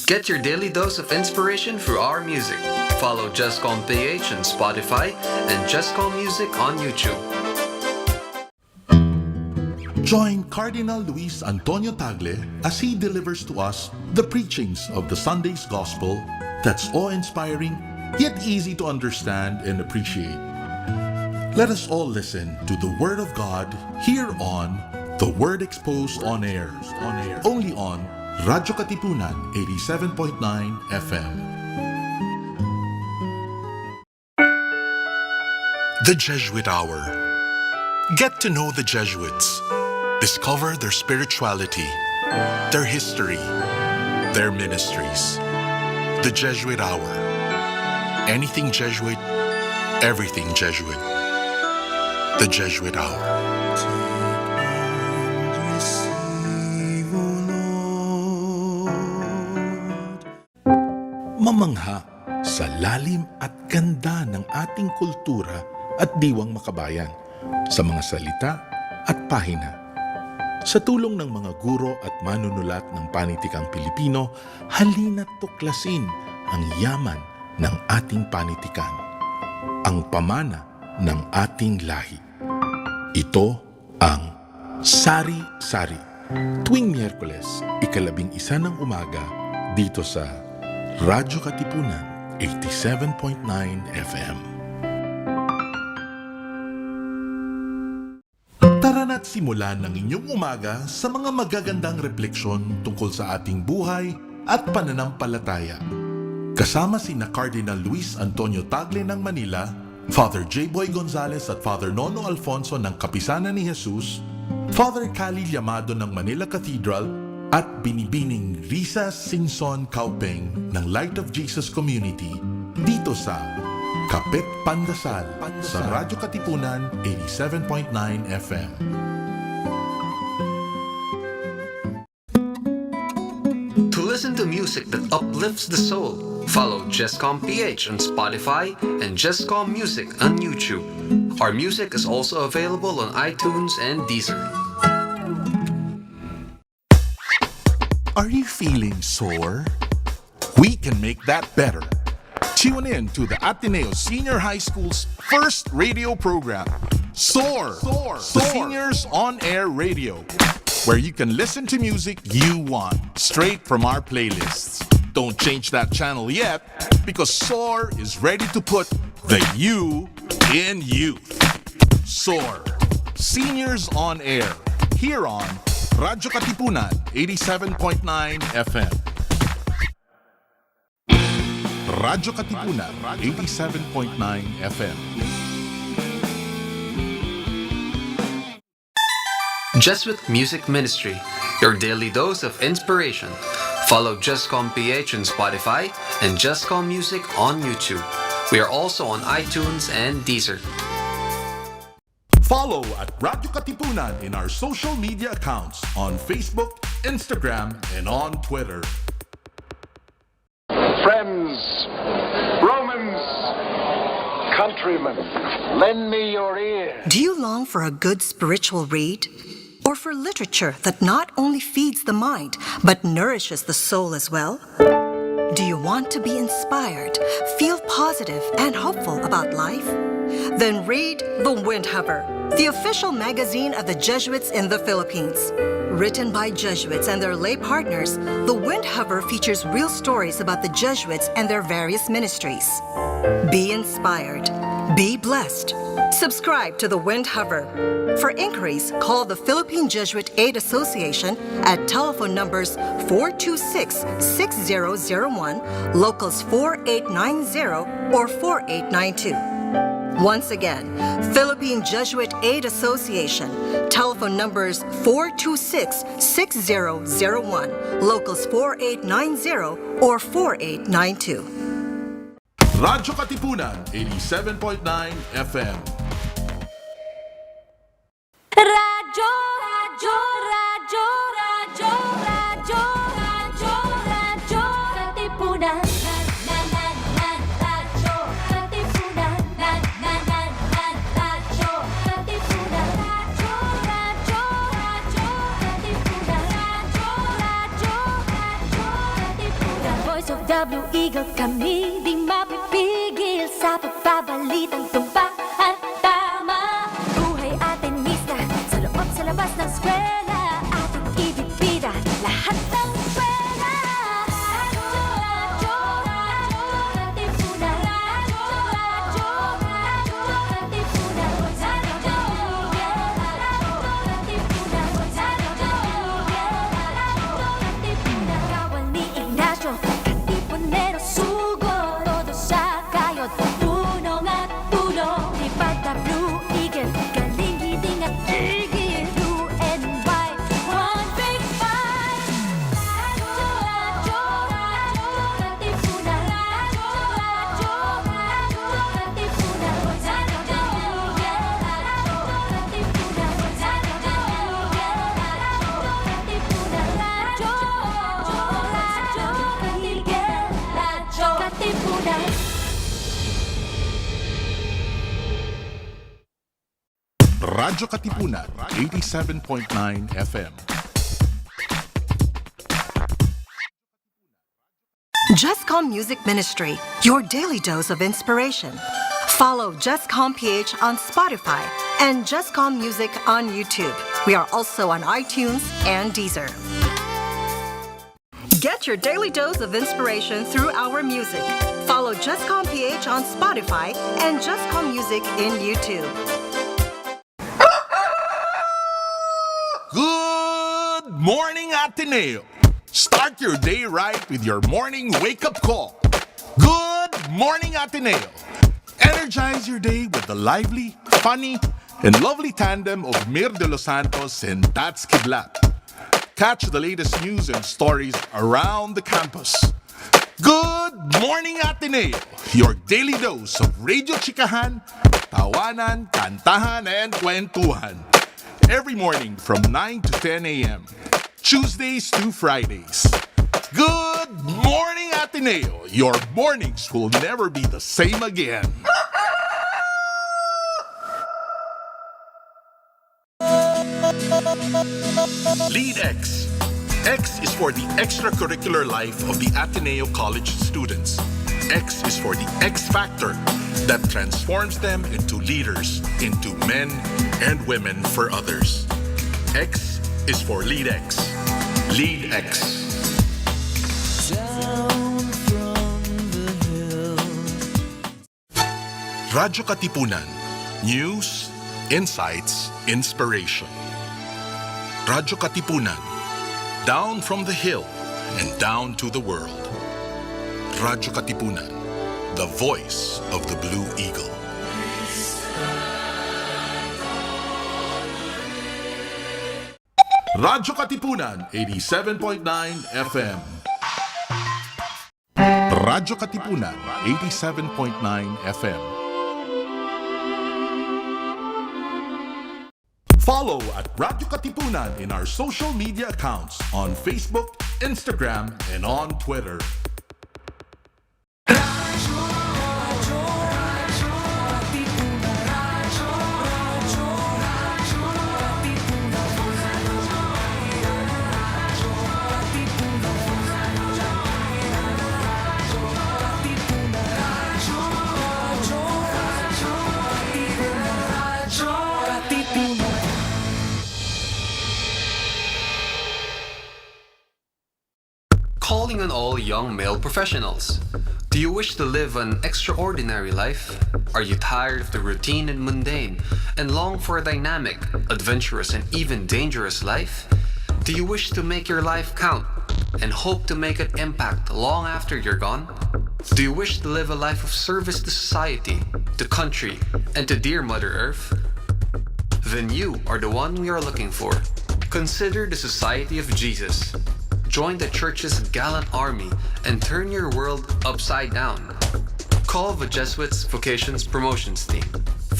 Get your daily dose of inspiration through our music. Follow jescom.ph on Spotify and jescom Music on YouTube. Join Cardinal Luis Antonio Tagle as he delivers to us the preachings of the Sunday's Gospel that's awe-inspiring yet easy to understand and appreciate. Let us all listen to the Word of God here on The Word Exposed on Air, only on radyo-katipunan 87.9 FM. The Jesuit Hour. Get to know the Jesuits. Discover their spirituality, their history, their ministries. The Jesuit Hour. Anything Jesuit, everything Jesuit. The Jesuit Hour. Mamangha sa lalim at ganda ng ating kultura at diwang makabayan, sa mga salita at pahina. Sa tulong ng mga guro at manunulat ng panitikang Pilipino, halina't tuklasin ang yaman ng ating panitikan, ang pamana ng ating lahi. Ito ang Sari-Sari, tuwing Miyerkules, 11:00 ng umaga, dito sa Radyo Katipunan 87.9 FM. Tara na't simulan ng inyong umaga sa mga magagandang refleksyon tungkol sa ating buhay at pananampalataya. Kasama sina Cardinal Luis Antonio Tagle ng Manila, Father J. Boy Gonzales at Father Nono Alfonso ng Kapisanan ni Jesus, Father Cali Llamado ng Manila Cathedral, at Binibining Risa Singson Kaupeng ng Light of Jesus Community dito sa Kapit Pandasal sa Radyo Katipunan 87.9 FM. To listen to music that uplifts the soul, follow jescom.ph on Spotify and jescom Music on YouTube. Our music is also available on iTunes and Deezer. Are you feeling sore? We can make that better. Tune in to the Ateneo Senior High School's first radio program, SOAR, the Seniors On Air Radio, where you can listen to music you want, straight from our playlists. Don't change that channel yet, because SOAR is ready to put the you in youth. SOAR, Seniors On Air, here on Radyo Katipunan 87.9 FM. Radyo Katipunan 87.9 FM. Jesuit Music Ministry, your daily dose of inspiration. Follow jescom.ph on Spotify and jescom Music on YouTube. We are also on iTunes and Deezer. Follow at Radyo Katipunan in our social media accounts on Facebook, Instagram, and on Twitter. Friends, Romans, countrymen, lend me your ear. Do you long for a good spiritual read? Or for literature that not only feeds the mind, but nourishes the soul as well? Do you want to be inspired, feel positive and hopeful about life? Then read The Windhover, the official magazine of the Jesuits in the Philippines. Written by Jesuits and their lay partners, The Windhover features real stories about the Jesuits and their various ministries. Be inspired. Be blessed. Subscribe to The Windhover. For inquiries, call the Philippine Jesuit Aid Association at telephone numbers 426-6001, locals 4890 or 4892. Once again, Philippine Jesuit Aid Association, telephone numbers 426-6001, locals 4890 or 4892. Radyo Katipunan 87.9 FM. Radyo, radyo, radyo, radyo, radyo, radyo, radyo, Katipunan. Radyo, Katipunan. Radyo, Katipunan. Radyo, radyo, radyo, Katipunan. Radyo, radyo, radyo, Katipunan. Sumigaw kami, di mapipigil sa pagbabalitang tumpak at tama. Buhay atenista, sa loob sa labas ng eskwela, ating ibibida lahat ng eskwela. Radyo, katipunan. Radyo, katipunan. Kawal ni Ignacio, katipunero sugod. Todo sa kayod, tunong at tulong. Ipagka Blue Eagle, galing hiting at tigil. Blue and white, one big fight. Radyo, katipunan. Radyo, katipunan. Radyo Katipunan, 87.9 FM. Jescom Music Ministry, your daily dose of inspiration. Follow jescom.ph on Spotify and Jescom Music on YouTube. We are also on iTunes and Deezer. Get your daily dose of inspiration through our music. Follow jescom.ph on Spotify and Jescom Music in YouTube. Good morning, Ateneo. Start your day right with your morning wake-up call. Good morning, Ateneo. Energize your day with the lively, funny, and lovely tandem of Mir de los Santos and Tats Kidlat. Catch the latest news and stories around the campus. Good morning, Ateneo. Your daily dose of radio chikahan, tawanan, kantahan, and kwentuhan. Every morning from 9 to 10 a.m. Tuesdays to Fridays. Good morning, Ateneo. Your mornings will never be the same again. Lead X. X is for the extracurricular life of the Ateneo College students. X is for the X factor that transforms them into leaders, into men and women for others. X is for Lead X. Lead X. Radyo Katipunan. News, insights, inspiration. Radyo Katipunan. Down from the hill and down to the world. Radyo Katipunan. The voice of the Blue Eagle. Radyo Katipunan, 87.9 FM. Radyo Katipunan, 87.9 FM. Follow at Radyo Katipunan in our social media accounts on Facebook, Instagram, and on Twitter. Calling on all young male professionals. Do you wish to live an extraordinary life? Are you tired of the routine and mundane and long for a dynamic, adventurous, and even dangerous life? Do you wish to make your life count and hope to make an impact long after you're gone? Do you wish to live a life of service to society, to country, and to dear Mother Earth? Then you are the one we are looking for. Consider the Society of Jesus. Join the church's gallant army and turn your world upside down. Call the Jesuits Vocations Promotions Team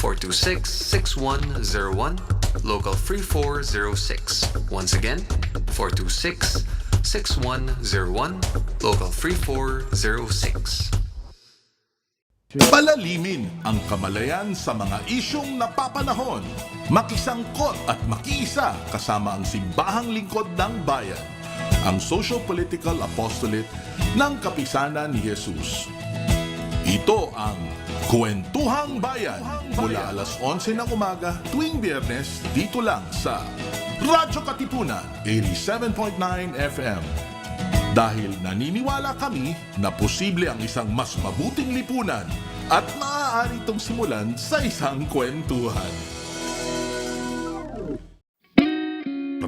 426-6101, local 3406. Once again, 426-6101, local 3406. Palalimin ang kamalayan sa mga isyong napapanahon. Makisangkot at makiisa kasama ang simbahang lingkod ng bayan. ang social-political apostolate ng Kapisanan ni Jesus. Ito ang Kwentuhang Bayan mula alas 11 ng umaga tuwing Biyernes dito lang sa Radyo-Katipunan 87.9 FM. Dahil naniniwala kami na posible ang isang mas mabuting lipunan at maaari itong simulan sa isang kwentuhan.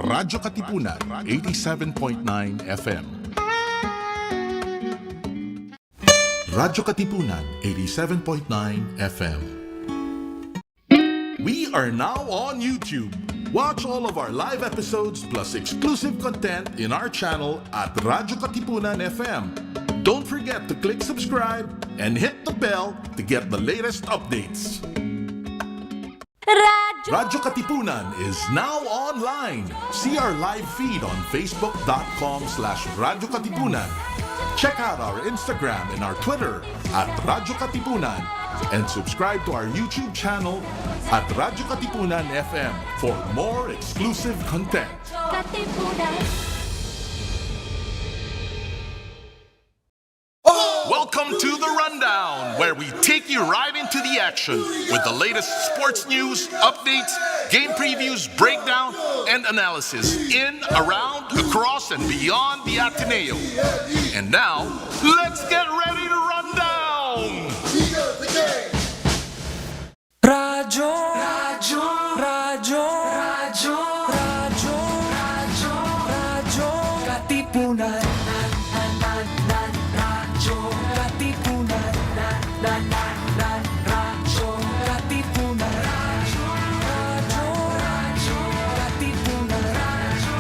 Radyo-Katipunan 87.9 FM. Radyo-Katipunan 87.9 FM. We are now on YouTube. Watch all of our live episodes plus exclusive content in our channel at radyo-katipunan FM. Don't forget to click subscribe and hit the bell to get the latest updates. Radyo Katipunan is now online. See our live feed on facebook.com/radyo-katipunan. Check out our Instagram and our Twitter at Radyo Katipunan and subscribe to our YouTube channel at Radyo Katipunan FM for more exclusive content. Welcome to The Rundown, where we take you right into the action with the latest sports news, updates, game previews, breakdown, and analysis in, around, across, and beyond the Ateneo. And now, let's get ready to run down! Radyo, radyo, radyo, radyo, radyo, radyo, radyo, Katipunan. Radyo, Katipunan. Radyo, Katipunan. Radyo, Katipunan. Radyo,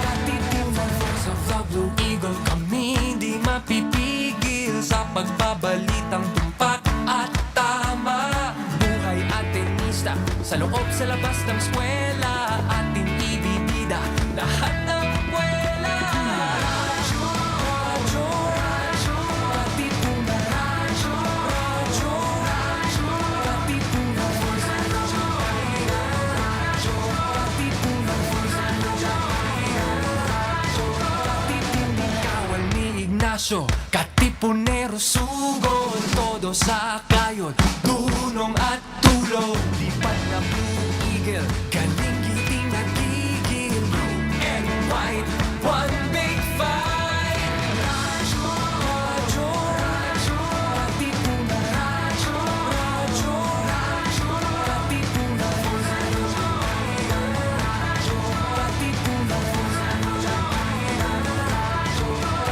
Katipunan. Voice of the Blue Eagle, kami di mapipigil sa pagbabalitang tumpak at tama. Buhay at tenista, sa loob sa labas ng eskwela, ating ibibida lahat ng kwela. Radyo, radyo, radyo, Katipunan. Radyo, radyo, radyo, Katipunan. Radyo, Katipunan. Katipunan. Kawal ni Ignacio, Katipunero sugod, todo sa kayon, dunong at tulog. Lipat na Blue Eagle, galing giting nagigil. Blue and white, one big fight. Radyo, radyo, radyo, Katipunan. Radyo, radyo, radyo, Katipunan. Radyo, Katipunan.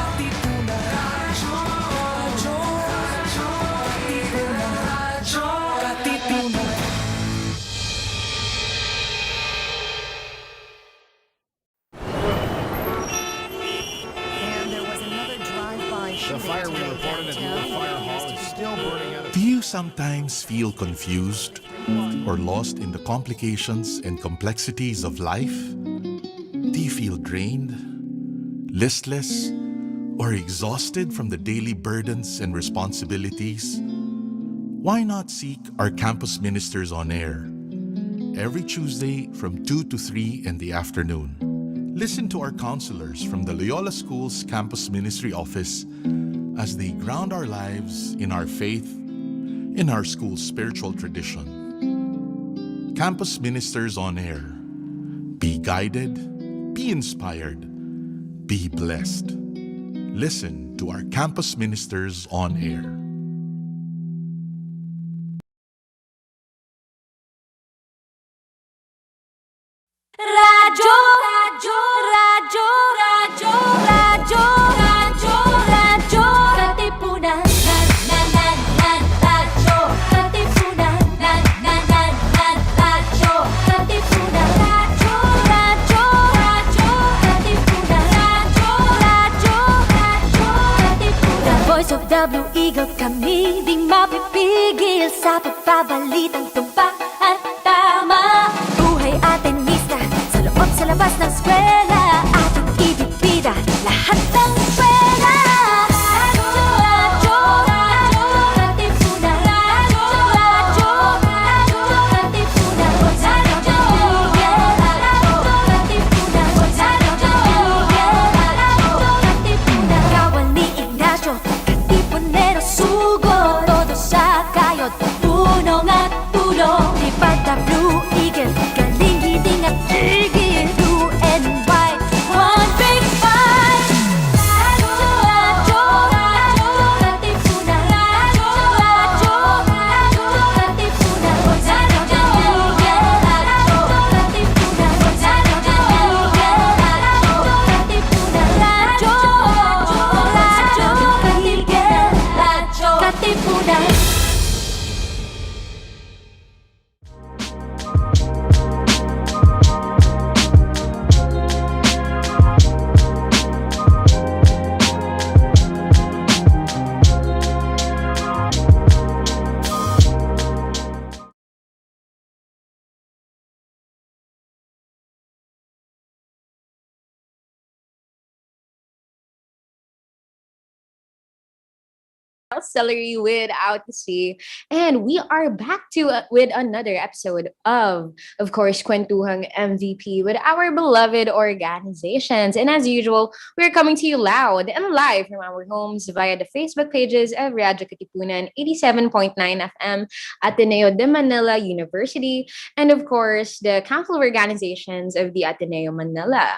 Katipunan. Radyo, radyo, radyo, Katipunan. Radyo, Katipunan. And there was another drive-by shooting today downtown. Do you sometimes feel confused or lost in the complications and complexities of life? Do you feel drained, listless, or exhausted from the daily burdens and responsibilities? Why not seek our campus ministers on air every Tuesday from 2 to 3 in the afternoon? Listen to our counselors from the Loyola School's Campus Ministry Office as they ground our lives in our faith, in our school's spiritual tradition. Campus Ministers on Air. Be guided, be inspired, be blessed. Listen to our Campus Ministers on Air. Radyo, radyo, radyo, radyo, radyo, radyo, radyo, Katipunan. Radyo, Katipunan. Radyo, Katipunan. Radyo, radyo, radyo, Katipunan. Radyo, radyo, radyo, Katipunan. Voice of the Blue Eagle, kami di mapipigil sa pagbabalitang tumpak at tama. Buhay at tenista, sa loob sa labas ng eskwela, ating ibibida lahat ng eskwela. Radyo, radyo, radyo, Katipunan. Radyo, radyo, radyo, Katipunan. Radyo, Katipunan. Radyo, Katipunan. barkada. Celery without the C. And we are back to with another episode of course, Kwentuhang MVP with our beloved organizations. And as usual, we're coming to you loud and live from our homes via the Facebook pages of Radio-Katipunan 87.9 FM, Ateneo de Manila University, and of course, the Council of Organizations of the Ateneo Manila.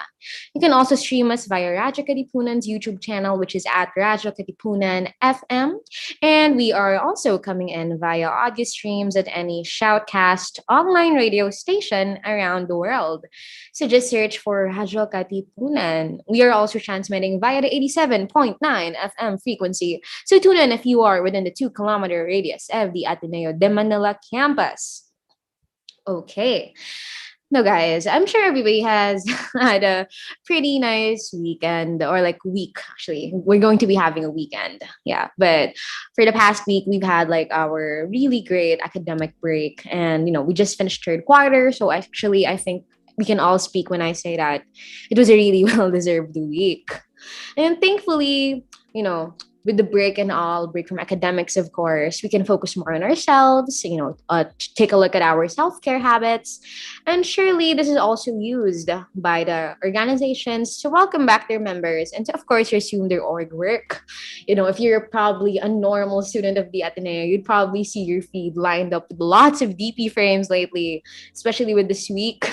You can also stream us via Radio Katipunan's YouTube channel, which is at Radio Katipunan FM. And we are also coming in via audio streams at any shoutcast online radio station around the world. So just search for Radio Katipunan. We are also transmitting via the 87.9 FM frequency. So tune in if you are within the 2-kilometer radius of the Ateneo de Manila campus. Okay. No, guys, I'm sure everybody has had a pretty nice weekend or like week, actually. We're going to be having a weekend. Yeah. But for the past week, we've had like our really great academic break. And, we just finished third quarter. So actually, I think we can all speak when I say that it was a really well-deserved week. And thankfully, with the break and all, break from academics, of course, we can focus more on ourselves, take a look at our self-care habits. And surely this is also used by the organizations to welcome back their members and to, of course, resume their org work. If you're probably a normal student of the Ateneo, you'd probably see your feed lined up with lots of DP frames lately, especially with this week.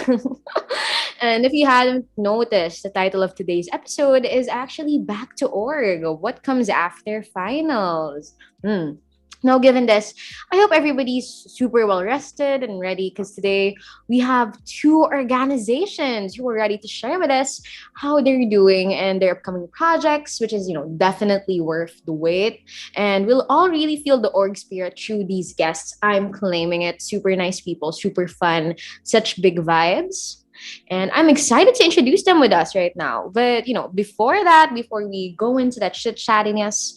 And if you hadn't noticed, the title of today's episode is actually Back to Org. What comes after finals? Now, given this, I hope everybody's super well rested and ready because today we have two organizations who are ready to share with us how they're doing and their upcoming projects, which is, definitely worth the wait. And we'll all really feel the org spirit through these guests. I'm claiming it. Super nice people, super fun, such big vibes. And I'm excited to introduce them with us right now. But, before we go into that chit-chattiness,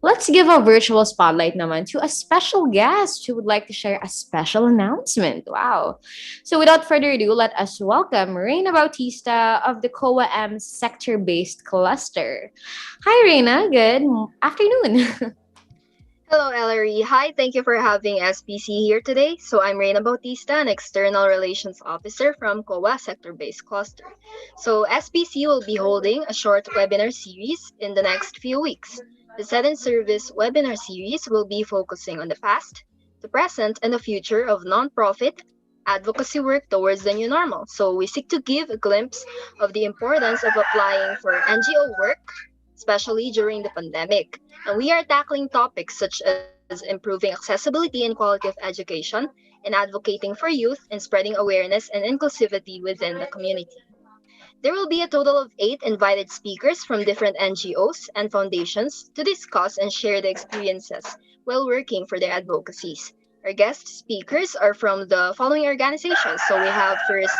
let's give a virtual spotlight naman to a special guest who would like to share a special announcement. Wow. So without further ado, let us welcome Reina Bautista of the COA-M sector-based cluster. Hi, Reina. Good afternoon. Hello, Elery. Hi, thank you for having SPC here today. So I'm Reina Bautista, an External Relations Officer from COA Sector-Based Cluster. So SPC will be holding a short webinar series in the next few weeks. The 7-service webinar series will be focusing on the past, the present, and the future of nonprofit advocacy work towards the new normal. So we seek to give a glimpse of the importance of applying for NGO work, especially during the pandemic. And we are tackling topics such as improving accessibility and quality of education and advocating for youth and spreading awareness and inclusivity within the community. There will be a total of 8 invited speakers from different NGOs and foundations to discuss and share their experiences while working for their advocacies. Our guest speakers are from the following organizations. So we have first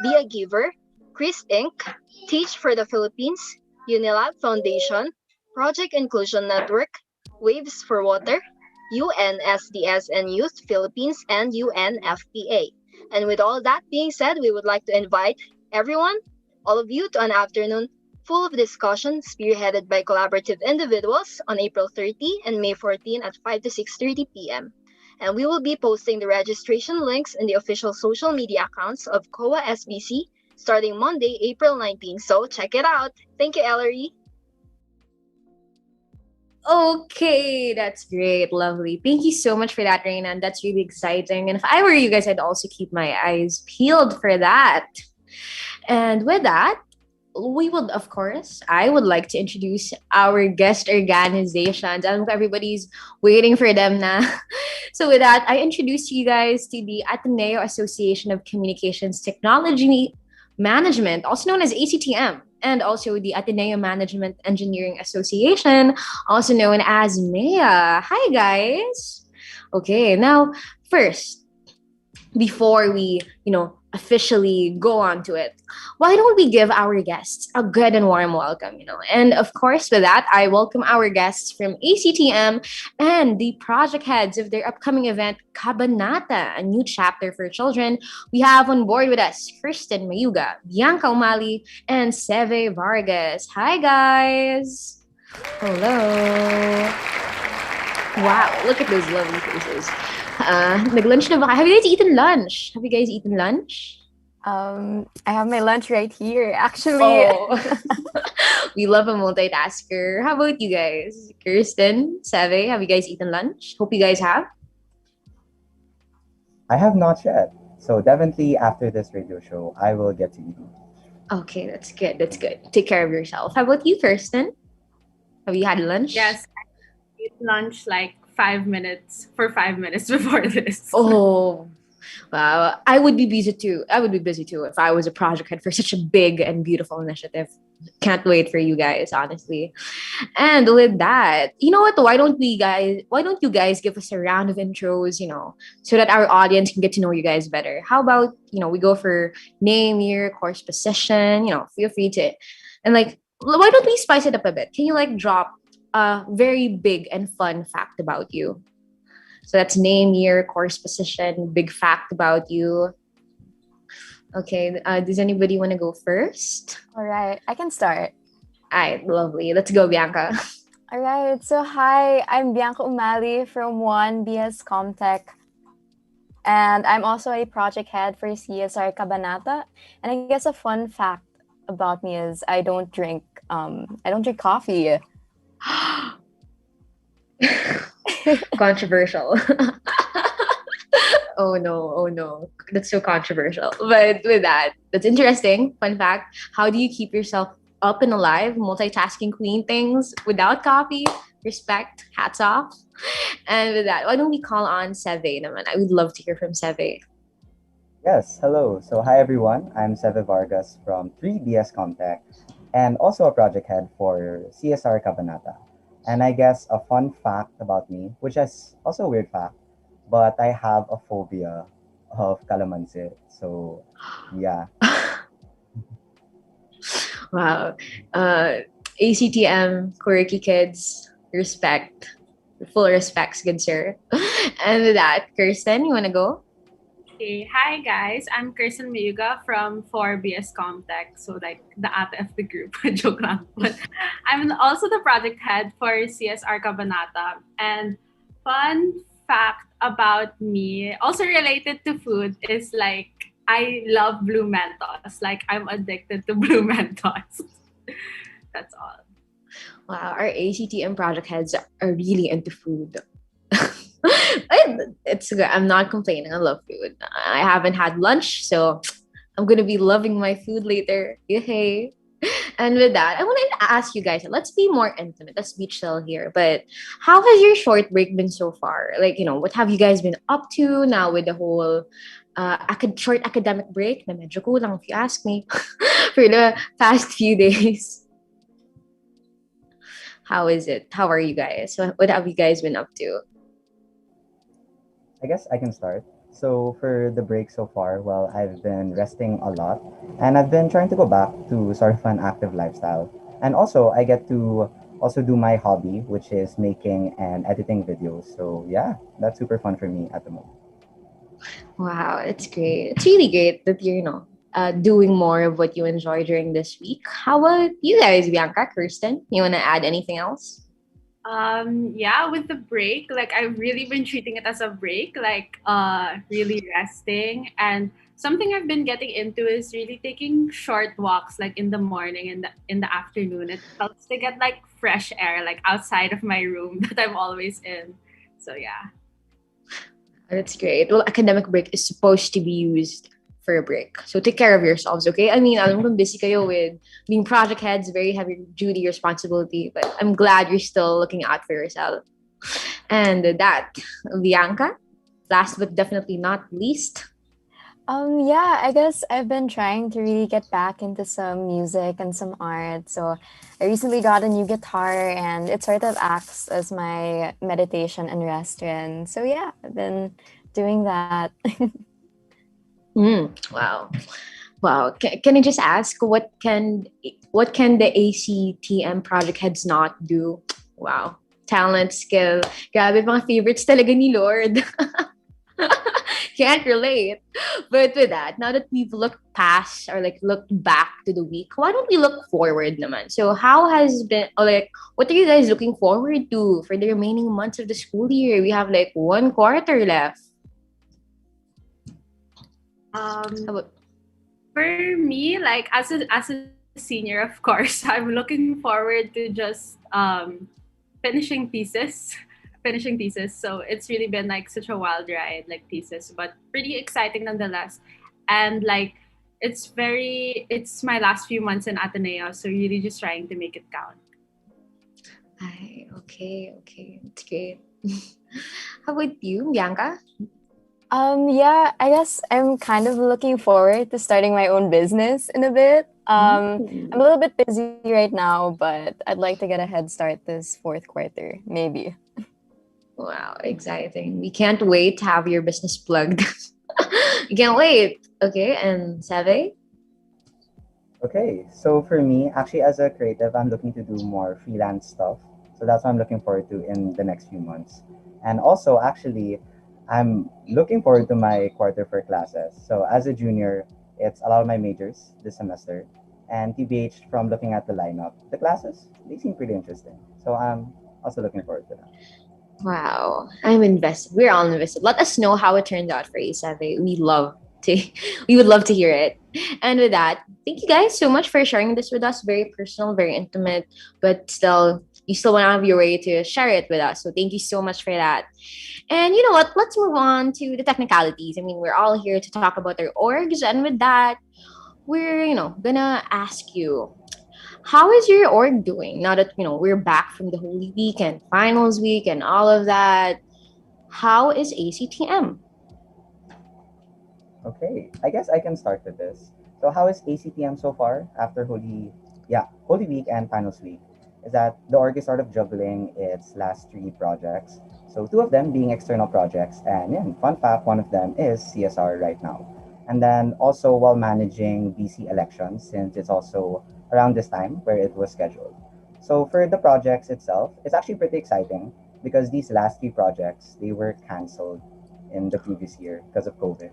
Be a Giver, Chris Inc., Teach for the Philippines, Unilab Foundation, Project Inclusion Network, Waves for Water, UNSDS and Youth Philippines, and UNFPA. And with all that being said, we would like to invite everyone, all of you, to an afternoon full of discussion spearheaded by collaborative individuals on April 30 and May 14 at 5 to 6:30 p.m. And we will be posting the registration links in the official social media accounts of COA SBC starting Monday, April 19. So check it out. Thank you, Elery. Okay, that's great. Lovely. Thank you so much for that, Reina. And that's really exciting. And if I were you guys, I'd also keep my eyes peeled for that. And with that, I would like to introduce our guest organizations. I know everybody's waiting for them now. So with that, I introduce you guys to the Ateneo Association of Communications Technology Management, also known as ACTM. and also the Ateneo Management Engineering Association, also known as MEA. Hi, guys. Okay, now, first, before we, officially go on to it, why don't we give our guests a good and warm welcome, And of course, with that, I welcome our guests from ACTM and the project heads of their upcoming event, Kabanata, a new chapter for children. We have on board with us Kirsten, Mayuga, Bianca, Umali, and Seve Vargas. Hi, guys. Hello. Wow, look at those lovely faces. Nag-lunch na ba kayo? Have you guys eaten lunch? Have you guys eaten lunch? I have my lunch right here, actually. Oh. We love a multitasker. How about you guys? Kirsten, Seve, have you guys eaten lunch? Hope you guys have. I have not yet. So definitely after this radio show, I will get to eat. Okay, that's good. That's good. Take care of yourself. How about you, Kirsten? Have you had lunch? Yes, I ate lunch like 5 minutes before this. Oh, wow. I would be busy too. If I was a project head for such a big and beautiful initiative. Can't wait for you guys, honestly. And with that, you know what? Why don't you guys give us a round of intros, so that our audience can get to know you guys better? How about, we go for name, year, course position, feel free to. And why don't we spice it up a bit? Can you drop a very big and fun fact about you? So that's name, year, course position, big fact about you. Okay, does anybody want to go first? All right, I can start. All right, lovely. Let's go, Bianca. All right, so hi, I'm Bianca Umali from 1 BS Comtech. And I'm also a project head for CSR Kabanata. And I guess a fun fact about me is I don't drink coffee. Controversial. Oh no. That's so controversial. But with that, that's interesting. Fun fact. How do you keep yourself up and alive, multitasking queen things without coffee? Respect. Hats off. And with that, why don't we call on Seve naman? I would love to hear from Seve. Yes, hello. So hi everyone. I'm Seve Vargas from 3DS Contact and also a project head for CSR Kabanata. And I guess a fun fact about me, which is also a weird fact, but I have a phobia of calamansi. So yeah. Wow. ACTM, quirky kids, respect. Full respects, good sir. And with that, Kirsten, you want to go? Okay, hi guys. I'm Kirsten Mayuga from 4BS Comtech. So the ate of the group. Joke lang. But I'm also the project head for CSR Kabanata. And fun fact about me, also related to food, is I love Blue Mentos. I'm addicted to Blue Mentos. That's all. Wow, our ACTM project heads are really into food. It's good. I'm not complaining. I love food. I haven't had lunch, so I'm gonna be loving my food later. Yay! And with that, I wanted to ask you guys. Let's be more intimate. Let's be chill here. But how has your short break been so far? What have you guys been up to now with the whole short academic break? Na medyo kulang, if you ask me, for the past few days. How is it? How are you guys? What have you guys been up to? I guess I can start. So for the break so far, well, I've been resting a lot and I've been trying to go back to sort of an active lifestyle. And also I get to also do my hobby, which is making and editing videos. So yeah, that's super fun for me at the moment. Wow, it's great. It's really great that you're, doing more of what you enjoy during this week. How about you guys, Bianca, Kirsten? You want to add anything else? Yeah, with the break, I've really been treating it as a break, really resting. And something I've been getting into is really taking short walks, in the morning and in the afternoon. It helps to get fresh air, outside of my room that I'm always in. So yeah. That's great. Well, academic break is supposed to be used for a break. So take care of yourselves, okay? I mean, alam kong busy kayo with being project heads, very heavy duty responsibility, but I'm glad you're still looking out for yourself. And that, Bianca, last but definitely not least. Yeah, I guess I've been trying to really get back into some music and some art. So I recently got a new guitar and it sort of acts as my meditation and rest. And so yeah, I've been doing that. Wow. Wow. Can I just ask what can the ACTM project heads not do? Wow. Talent, skill. Grabe, mga favorites talaga ni Lord. Can't relate. But with that, now that we've looked past or like looked back to the week, why don't we look forward naman? So how has been or like what are you guys looking forward to for the remaining months of the school year? We have like 1 quarter left. How about- For me, like as a senior, of course, I'm looking forward to just finishing thesis, finishing thesis. So it's really been like such a wild ride, like thesis, but pretty exciting nonetheless. And like it's my last few months in Ateneo, so really just trying to make it count. Ay, okay. That's great. How about you, Bianca? Yeah, I guess I'm kind of looking forward to starting my own business in a bit. I'm a little bit busy right now, but I'd like to get a head start this fourth quarter, maybe. Wow, exciting. We can't wait to have your business plugged. We can't wait. Okay, and Save? Okay, so for me, actually, as a creative, I'm looking to do more freelance stuff. So that's what I'm looking forward to in the next few months. And also, actually, I'm looking forward to my quarter four classes. So as a junior, it's a lot of my majors this semester. And TBH, from looking at the lineup, the classes, they seem pretty interesting. So I'm also looking forward to that. Wow, I'm invested. We're all invested. Let us know how it turns out for A7. To, we would love to hear it. And with that, thank you guys so much for sharing this with us. Very personal, very intimate, but still, you still want to have your way to share it with us. So thank you so much for that. And you know what? Let's move on to the technicalities. I mean, we're all here to talk about our orgs, and with that, we're gonna ask you how is your org doing now that we're back from the Holy Week and finals week and all of that? How is ACTM? Okay, I guess I can start with this. So how is ACTM so far after Holy Week and Finals Week? Is that the org is sort of juggling its last three projects. So two of them being external projects, and yeah, fun fact, one of them is CSR right now. And then also while managing BC elections, since it's also around this time where it was scheduled. So for the projects itself, it's actually pretty exciting because these last three projects, they were canceled in the previous year because of COVID.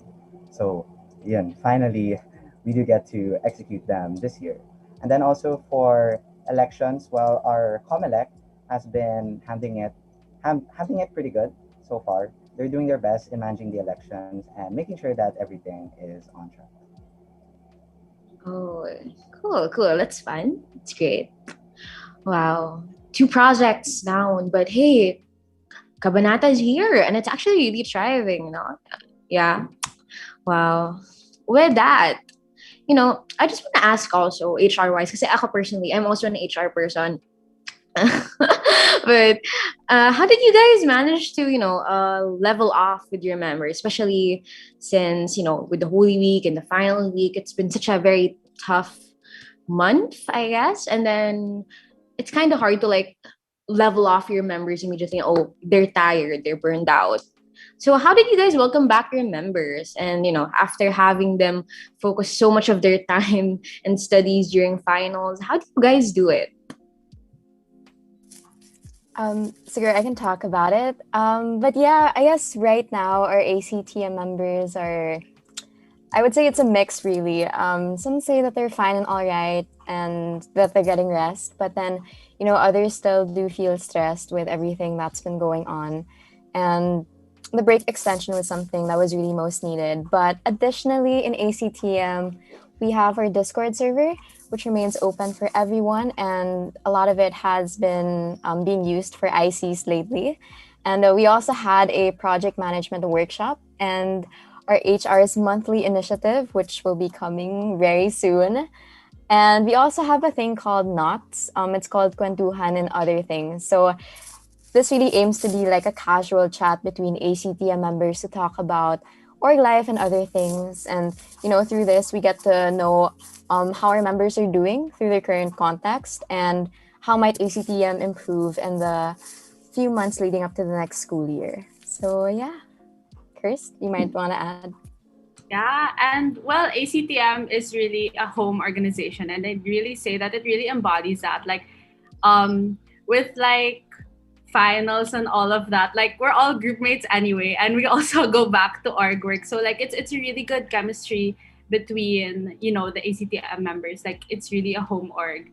So, yeah, finally, we do get to execute them this year. And then also for elections, well, our COMELEC has been handling it pretty good so far. They're doing their best in managing the elections and making sure that everything is on track. Oh, cool. That's fun. It's great. Wow. Two projects down, but hey, Cabanata is here and it's actually really thriving, Yeah. Wow. With that, I just want to ask also HR wise, because ako personally, I'm also an HR person. But how did you guys manage to, level off with your members, especially since, with the Holy Week and the final week, it's been such a very tough month, I guess. And then it's kind of hard to like level off your members immediately. Oh, they're tired, they're burned out. So how did you guys welcome back your members? And after having them focus so much of their time and studies during finals, how do you guys do it? So I can talk about it. But yeah, I guess right now our ACTM members are, I would say it's a mix really. Some say that they're fine and all right and that they're getting rest, but then, others still do feel stressed with everything that's been going on. And the break extension was something that was really most needed. But additionally, in ACTM, we have our Discord server, which remains open for everyone, and a lot of it has been being used for ICs lately. And we also had a project management workshop and our HR's monthly initiative, which will be coming very soon. And we also have a thing called Knots. It's called Kwentuhang and other things. So this really aims to be like a casual chat between ACTM members to talk about org life and other things. And, through this, we get to know how our members are doing through their current context and how might ACTM improve in the few months leading up to the next school year. So, yeah. Kirst, you might want to add. Yeah, and well, ACTM is really a home organization, and I'd really say that it really embodies that. Like, with like finals and all of that, like we're all group mates anyway, and we also go back to org work. So like it's a really good chemistry between the ACTM members. Like it's really a home org.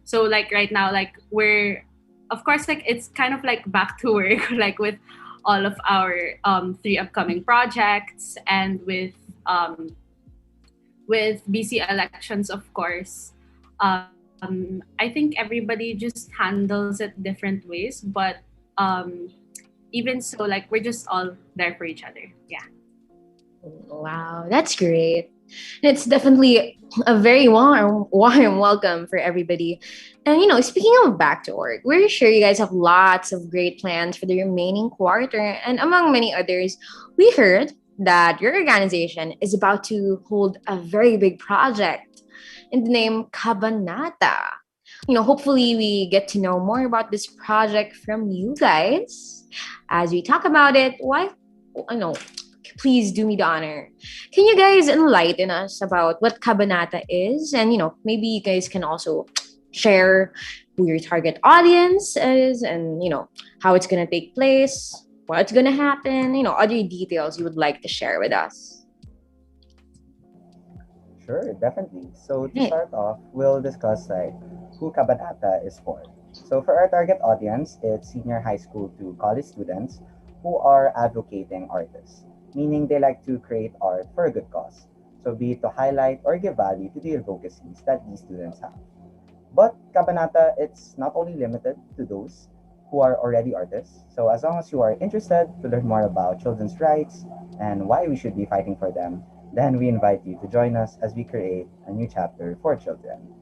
So like right now, like we're of course like it's kind of like back to work, like with all of our 3 upcoming projects and with BC elections, of course. I think everybody just handles it different ways, but even so, like we're just all there for each other. Yeah. Wow, that's great. It's definitely a very warm welcome for everybody. And speaking of back to work, we're sure you guys have lots of great plans for the remaining quarter. And among many others, we heard that your organization is about to hold a very big project in the name Kabanata. Hopefully we get to know more about this project from you guys as we talk about it. Please do me the honor. Can you guys enlighten us about what Kabanata is? And, maybe you guys can also share who your target audience is and, how it's going to take place, what's going to happen, other details you would like to share with us. Sure, definitely. So to start off, we'll discuss who Kabanata is for. So for our target audience, it's senior high school to college students who are advocating artists, meaning they like to create art for a good cause. So be it to highlight or give value to the advocacies that these students have. But Kabanata, it's not only limited to those who are already artists. So as long as you are interested to learn more about children's rights and why we should be fighting for them, then we invite you to join us as we create a new chapter for children.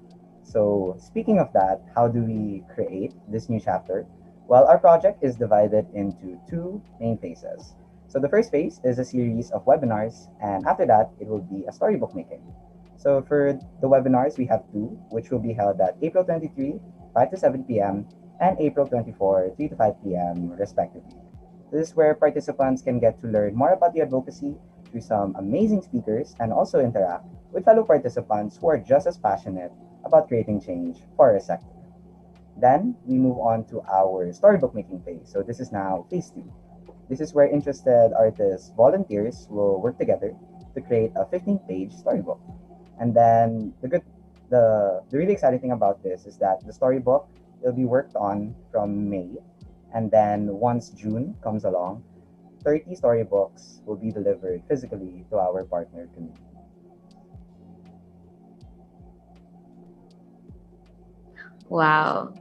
So speaking of that, how do we create this new chapter? Well, our project is divided into 2 main phases. So the first phase is a series of webinars, and after that, it will be a storybook making. So for the webinars, we have 2, which will be held at April 23, 5 to 7 p.m., and April 24, 3 to 5 p.m., respectively. This is where participants can get to learn more about the advocacy through some amazing speakers and also interact with fellow participants who are just as passionate about creating change for our sector. Then we move on to our storybook making phase. So this is now phase 2. This is where interested artists, volunteers will work together to create a 15-page storybook. And then the really exciting thing about this is that the storybook will be worked on from May, and then once June comes along, 30 storybooks will be delivered physically to our partner community. Wow,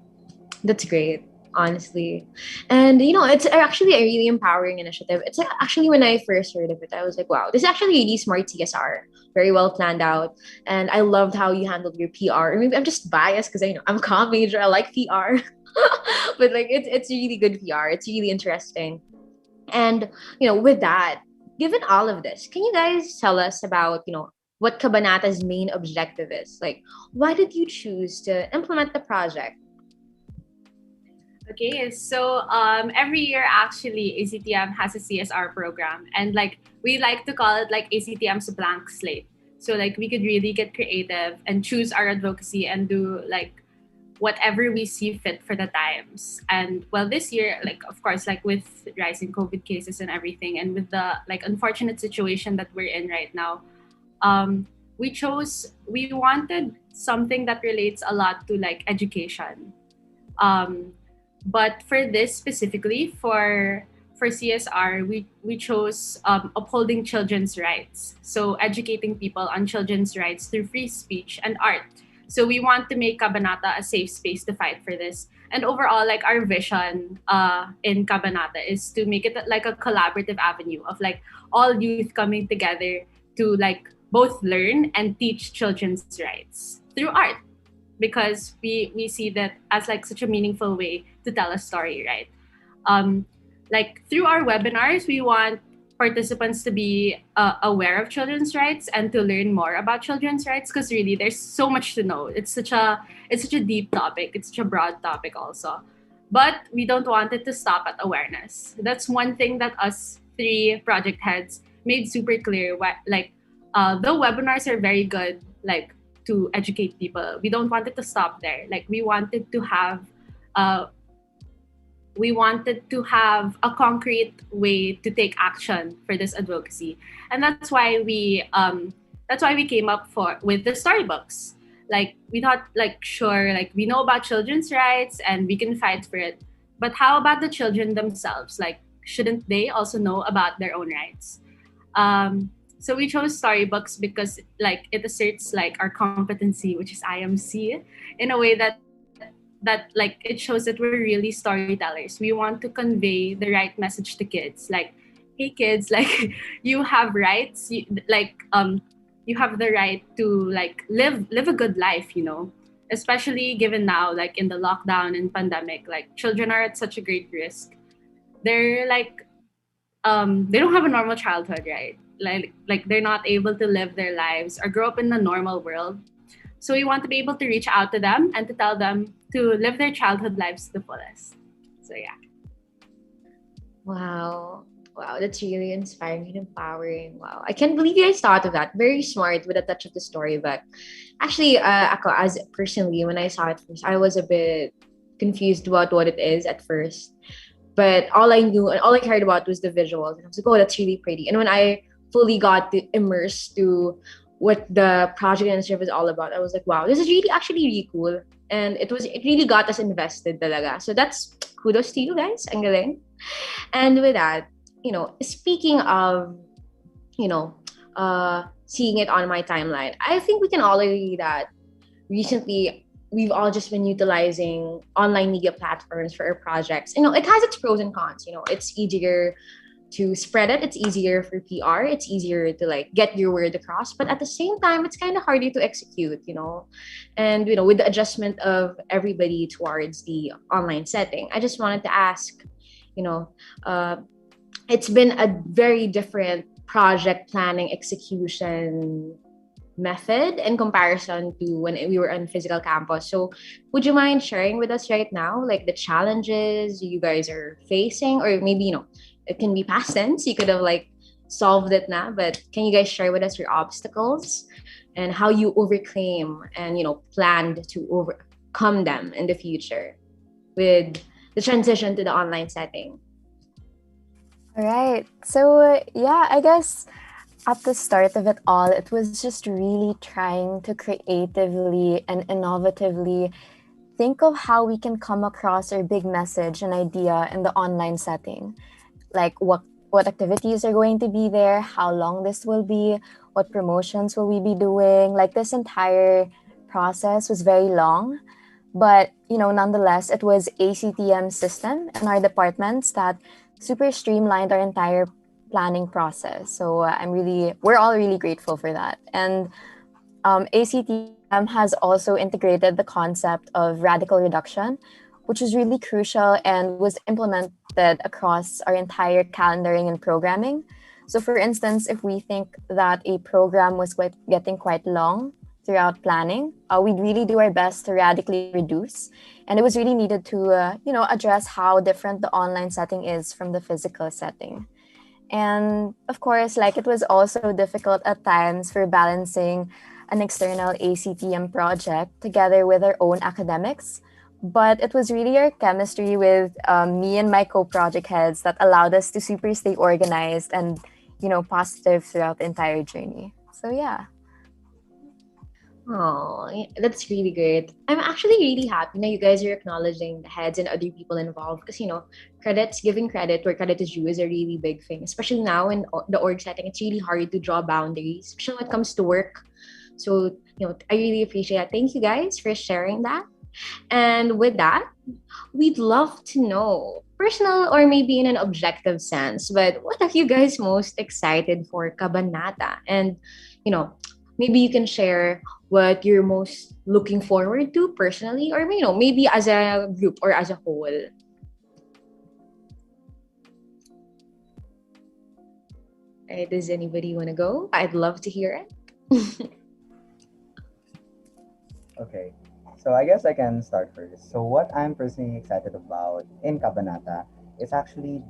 that's great, honestly. And it's actually a really empowering initiative. It's actually when I first heard of it, I was like, wow, this is actually really smart CSR, very well planned out. And I loved how you handled your PR. Or maybe I'm just biased because I'm a comm major, I like PR. But like it's really good PR. It's really interesting. And with that, given all of this, can you guys tell us about what Kabanata's main objective is? Like, why did you choose to implement the project? Okay, so every year actually ACTM has a CSR program, and like we like to call it like ACTM's blank slate. So like we could really get creative and choose our advocacy and do like whatever we see fit for the times. And well, this year, like of course, like with rising COVID cases and everything, and with the like unfortunate situation that we're in right now, we wanted something that relates a lot to like education. But for this specifically, for CSR, we chose upholding children's rights. So educating people on children's rights through free speech and art. So we want to make Kabanata a safe space to fight for this. And overall, like our vision in Kabanata is to make it like a collaborative avenue of like all youth coming together to like both learn and teach children's rights through art. Because we see that as like such a meaningful way to tell a story, right? Like through our webinars, we want participants to be aware of children's rights and to learn more about children's rights, because really there's so much to know. It's such a deep topic. It's such a broad topic also. But we don't want it to stop at awareness. That's one thing that us three project heads made super clear. The webinars are very good, like, to educate people. We don't want it to stop there. Like, we wanted to have a concrete way to take action for this advocacy, and that's why we came up with the storybooks. Like, we thought, like, sure, like, we know about children's rights and we can fight for it, but how about the children themselves? Like, shouldn't they also know about their own rights? So we chose storybooks because, like, it asserts, like, our competency, which is IMC, in a way that like, it shows that we're really storytellers. We want to convey the right message to kids. Like, hey kids, like, you have rights. You have the right to, like, live a good life, you know. Especially given now, like, in the lockdown and pandemic, like, children are at such a great risk. They're like, they don't have a normal childhood, right? Like they're not able to live their lives or grow up in the normal world. So we want to be able to reach out to them and to tell them to live their childhood lives to the fullest. So yeah. Wow, that's really inspiring and empowering. Wow, I can't believe you guys thought of that. Very smart with a touch of the story. But actually, ako, as personally, when I saw it first, I was a bit confused about what it is at first. But all I knew and all I cared about was the visuals. And I was like, oh, that's really pretty. And when I fully got immersed to what the project initiative is all about, I was like, wow, this is really cool. And it really got us invested talaga. So that's kudos to you guys. Ang galing. And with that, you know, speaking of, you know, seeing it on my timeline, I think we can all agree that recently we've all just been utilizing online media platforms for our projects. You know, it has its pros and cons. You know, it's easier to spread it. It's easier for PR. It's easier to, like, get your word across. But at the same time, it's kind of harder to execute, you know. And, you know, with the adjustment of everybody towards the online setting, I just wanted to ask, you know, it's been a very different project planning execution method in comparison to when we were on physical campus. So would you mind sharing with us right now, like, the challenges you guys are facing? Or maybe, you know, it can be past tense, you could have, like, solved it now, but can you guys share with us your obstacles and how you overcame and, you know, planned to overcome them in the future with the transition to the online setting? All right. So, yeah, I guess at the start of it all, it was just really trying to creatively and innovatively think of how we can come across our big message and idea in the online setting. Like, what activities are going to be there, how long this will be, what promotions will we be doing. Like, this entire process was very long, but, you know, nonetheless, it was ACTM system in our departments that super streamlined our entire planning process. So we're all really grateful for that. And ACTM has also integrated the concept of radical reduction, which is really crucial and was implemented across our entire calendaring and programming. So for instance, if we think that a program was getting quite long throughout planning, we'd really do our best to radically reduce. And it was really needed to, you know, address how different the online setting is from the physical setting. And of course, like, it was also difficult at times for balancing an external ACTM project together with our own academics. But it was really our chemistry with me and my co-project heads that allowed us to super stay organized and, you know, positive throughout the entire journey. So yeah. Oh, that's really great. I'm actually really happy now you guys are acknowledging the heads and other people involved, because, you know, giving credit where credit is due is a really big thing, especially now in the org setting. It's really hard to draw boundaries, especially when it comes to work. So, you know, I really appreciate that. Thank you guys for sharing that. And with that, we'd love to know, personal or maybe in an objective sense, but what are you guys most excited for Kabanata? And, you know, maybe you can share what you're most looking forward to personally, or, you know, maybe as a group or as a whole. Does anybody want to go? I'd love to hear it. Okay, so I guess I can start first. So what I'm personally excited about in Kabanata is actually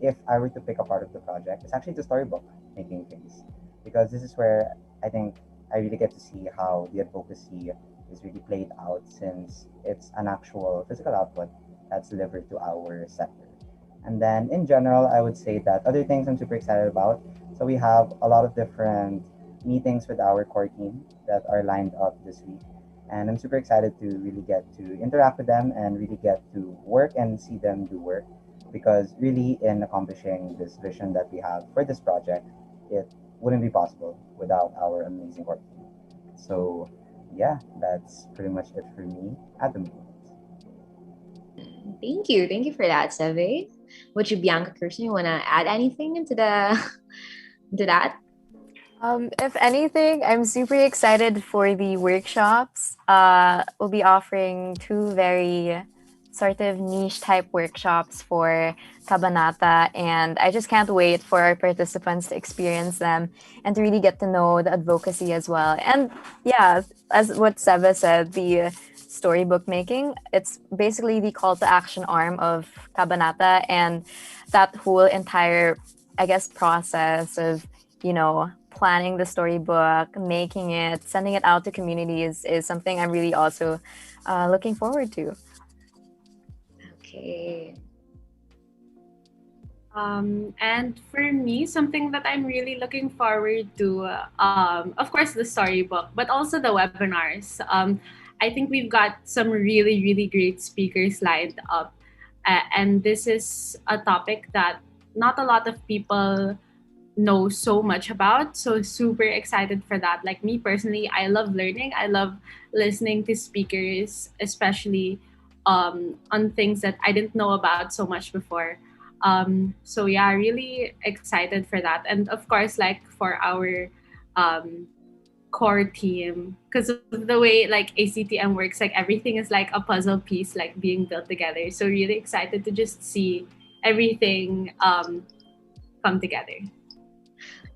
if I were to pick a part of the project, it's actually the storybook making phase. Because this is where I think I really get to see how the advocacy is really played out since it's an actual physical output that's delivered to our sector. And then in general, I would say that other things I'm super excited about. So we have a lot of different meetings with our core team that are lined up this week. And I'm super excited to really get to interact with them and really get to work and see them do work. Because really, in accomplishing this vision that we have for this project, it wouldn't be possible without our amazing core team. So, yeah, that's pretty much it for me at the moment. Thank you. Thank you for that, Seve. Would you, Bianca, Kirsten, you want to add anything into into that? If anything, I'm super excited for the workshops. We'll be offering two very sort of niche type workshops for Kabanata, and I just can't wait for our participants to experience them and to really get to know the advocacy as well. And yeah, as what Seva said, the storybook making, it's basically the call to action arm of Kabanata, and that whole entire, I guess, process of, planning the storybook, making it, sending it out to communities is something I'm really also looking forward to. Okay. And for me, something that I'm really looking forward to, of course, the storybook, but also the webinars. I think we've got some really, really great speakers lined up. And this is a topic that not a lot of people know so much about. So super excited for that. Like me personally, I love learning. I love listening to speakers, especially on things that I didn't know about so much before. So yeah, really excited for that. And of course, like for our core team, because of the way like ACTM works, like everything is like a puzzle piece, like being built together. So really excited to just see everything come together.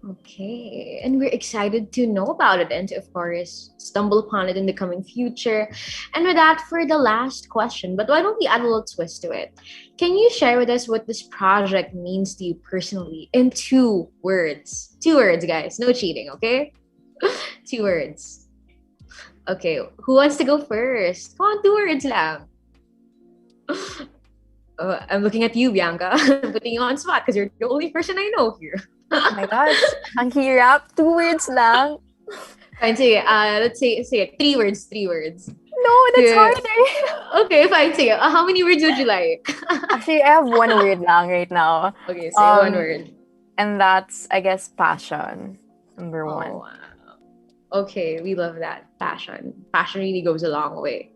Okay, and we're excited to know about it and to, of course, stumble upon it in the coming future. And with that, for the last question, but why don't we add a little twist to it? Can you share with us what this project means to you personally in 2 words? 2 words, guys. No cheating, okay? 2 words. Okay, who wants to go first? Come on, 2 words lang. I'm looking at you, Bianca. I'm putting you on spot because you're the only person I know here. Oh my gosh, ang hirap. 2 words lang. Fine, sige. Let's say it. 3 words, 3 words. No, that's harder. Okay, fine, sige. How many words would you like? Actually, I have 1 word lang right now. Okay, say 1 word. And that's, I guess, passion. Number 1. Oh, wow. Okay, we love that. Passion. Passion really goes a long way.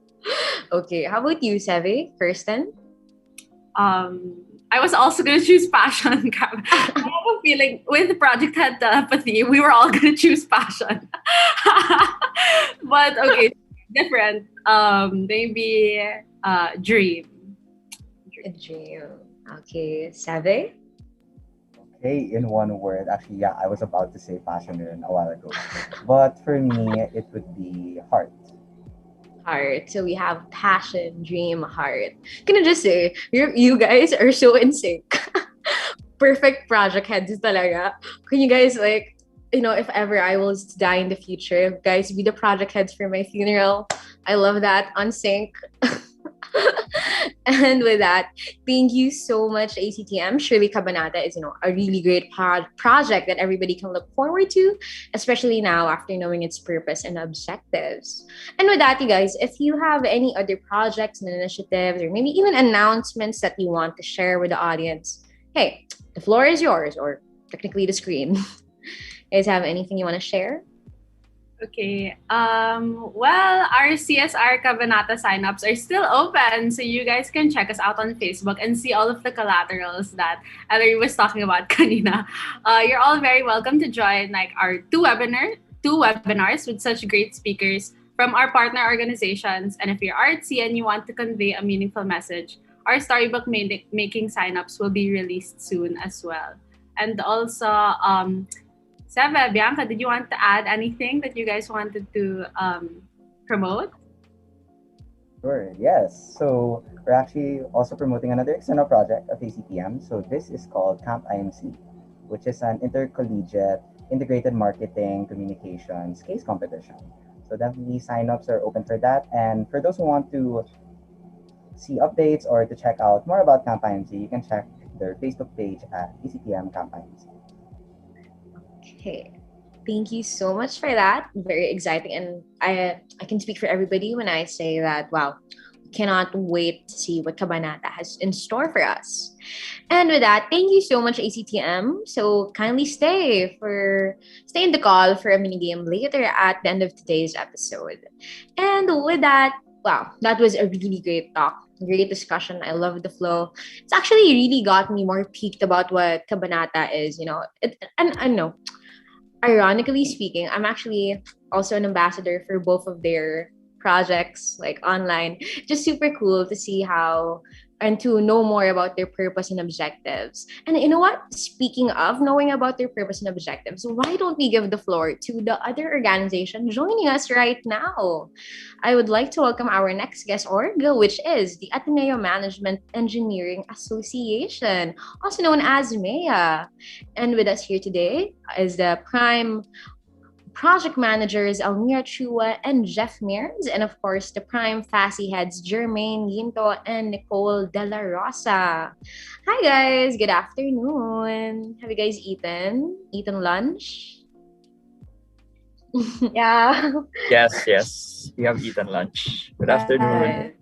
Okay, how about you, Seve? Kirsten? I was also going to choose passion. I have a feeling with Project Head Telepathy, we were all going to choose passion. But okay, different. Maybe dream. A dream. Okay, Seve? Okay, in 1 word, actually, yeah, I was about to say passion a while ago. But for me, it would be heart. Heart. So we have passion, dream, heart. Can I just say, you guys are so in sync. Perfect project heads talaga. Can you guys if ever I was to die in the future, guys, be the project heads for my funeral. I love that. On sync. And with that, thank you so much, ACTM. Surely Kabanata is, a really great project that everybody can look forward to, especially now after knowing its purpose and objectives. And with that, you guys, if you have any other projects and initiatives, or maybe even announcements that you want to share with the audience, hey, the floor is yours, or technically the screen. You guys have anything you want to share? Okay. Well, our CSR Kabanata signups are still open, so you guys can check us out on Facebook and see all of the collaterals that Elery was talking about kanina. You're all very welcome to join our two webinars with such great speakers from our partner organizations. And if you're artsy and you want to convey a meaningful message, our storybook making signups will be released soon as well. And also, Seba, Bianca, did you want to add anything that you guys wanted to promote? Sure, yes. So we're actually also promoting another external project of ACTM. So this is called Camp IMC, which is an intercollegiate integrated marketing communications case competition. So definitely sign-ups are open for that. And for those who want to see updates or to check out more about Camp IMC, you can check their Facebook page at ACTM Camp IMC. Okay. Thank you so much for that. Very exciting. And I can speak for everybody when I say that, wow, cannot wait to see what Kabanata has in store for us. And with that, thank you so much, ACTM. So kindly stay in the call for a mini game later at the end of today's episode. And with that, wow, that was a really great talk. Great discussion. I love the flow. It's actually really got me more peaked about what Kabanata is, and I know, ironically speaking, I'm actually also an ambassador for both of their projects, like online. Just super cool to see how and to know more about their purpose and objectives. And you know what? Speaking of knowing about their purpose and objectives, why don't we give the floor to the other organization joining us right now? I would like to welcome our next guest org, which is the Ateneo Management Engineering Association, also known as MEA. And with us here today is the Prime Project Managers Almira, Chua, and Mearns, and of course the Prime Fassy Heads Germaine, Guinto, and Nicole dela Rosa. Hi guys, good afternoon. Have you guys eaten lunch? Yeah. Yes. We have eaten lunch. Good afternoon.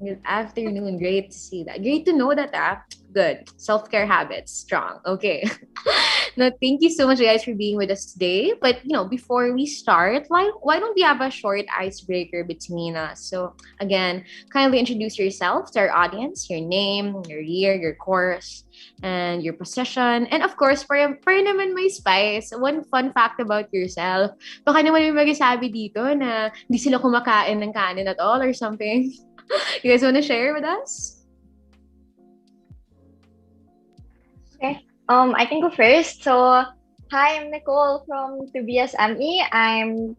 Good afternoon. Great to see that. Great to know that. Good. Self-care habits. Strong. Okay. Now, thank you so much, guys, for being with us today. But, before we start, why don't we have a short icebreaker between us? So, again, kindly introduce yourself to our audience, your name, your year, your course, and your position. And, of course, para naman may spice, one fun fact about yourself. Baka naman may magsasabi dito na hindi sila kumakain ng kanin at all or something. You guys want to share with us? Okay. I can go first. So, hi, I'm Nicole from 2BSME. I'm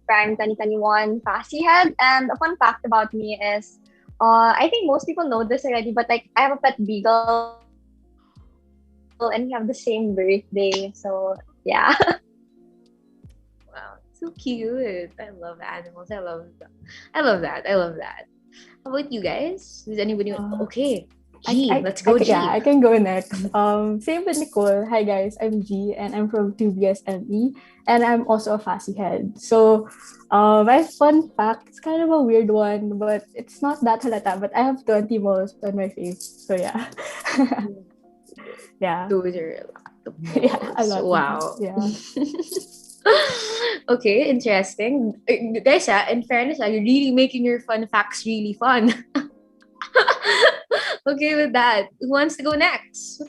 Prime 2021 Fassy Head. And a fun fact about me is, I think most people know this already, but I have a pet beagle and we have the same birthday. So, yeah. Wow, so cute. I love animals. I love that. How about you guys? Does anybody okay? G, let's go, G. Yeah, I can go next. Same with Nicole. Hi guys, I'm G and I'm from 2BSME and I'm also a Fassy Head. So my fun fact, it's kind of a weird one, but it's not that halata, but I have 20 moles on my face. So yeah. Yeah. Those are a lot of moles. Yeah, a lot. Wow. Yeah. Okay, interesting. Guys, in fairness, you're really making your fun facts really fun. Okay, with that, who wants to go next?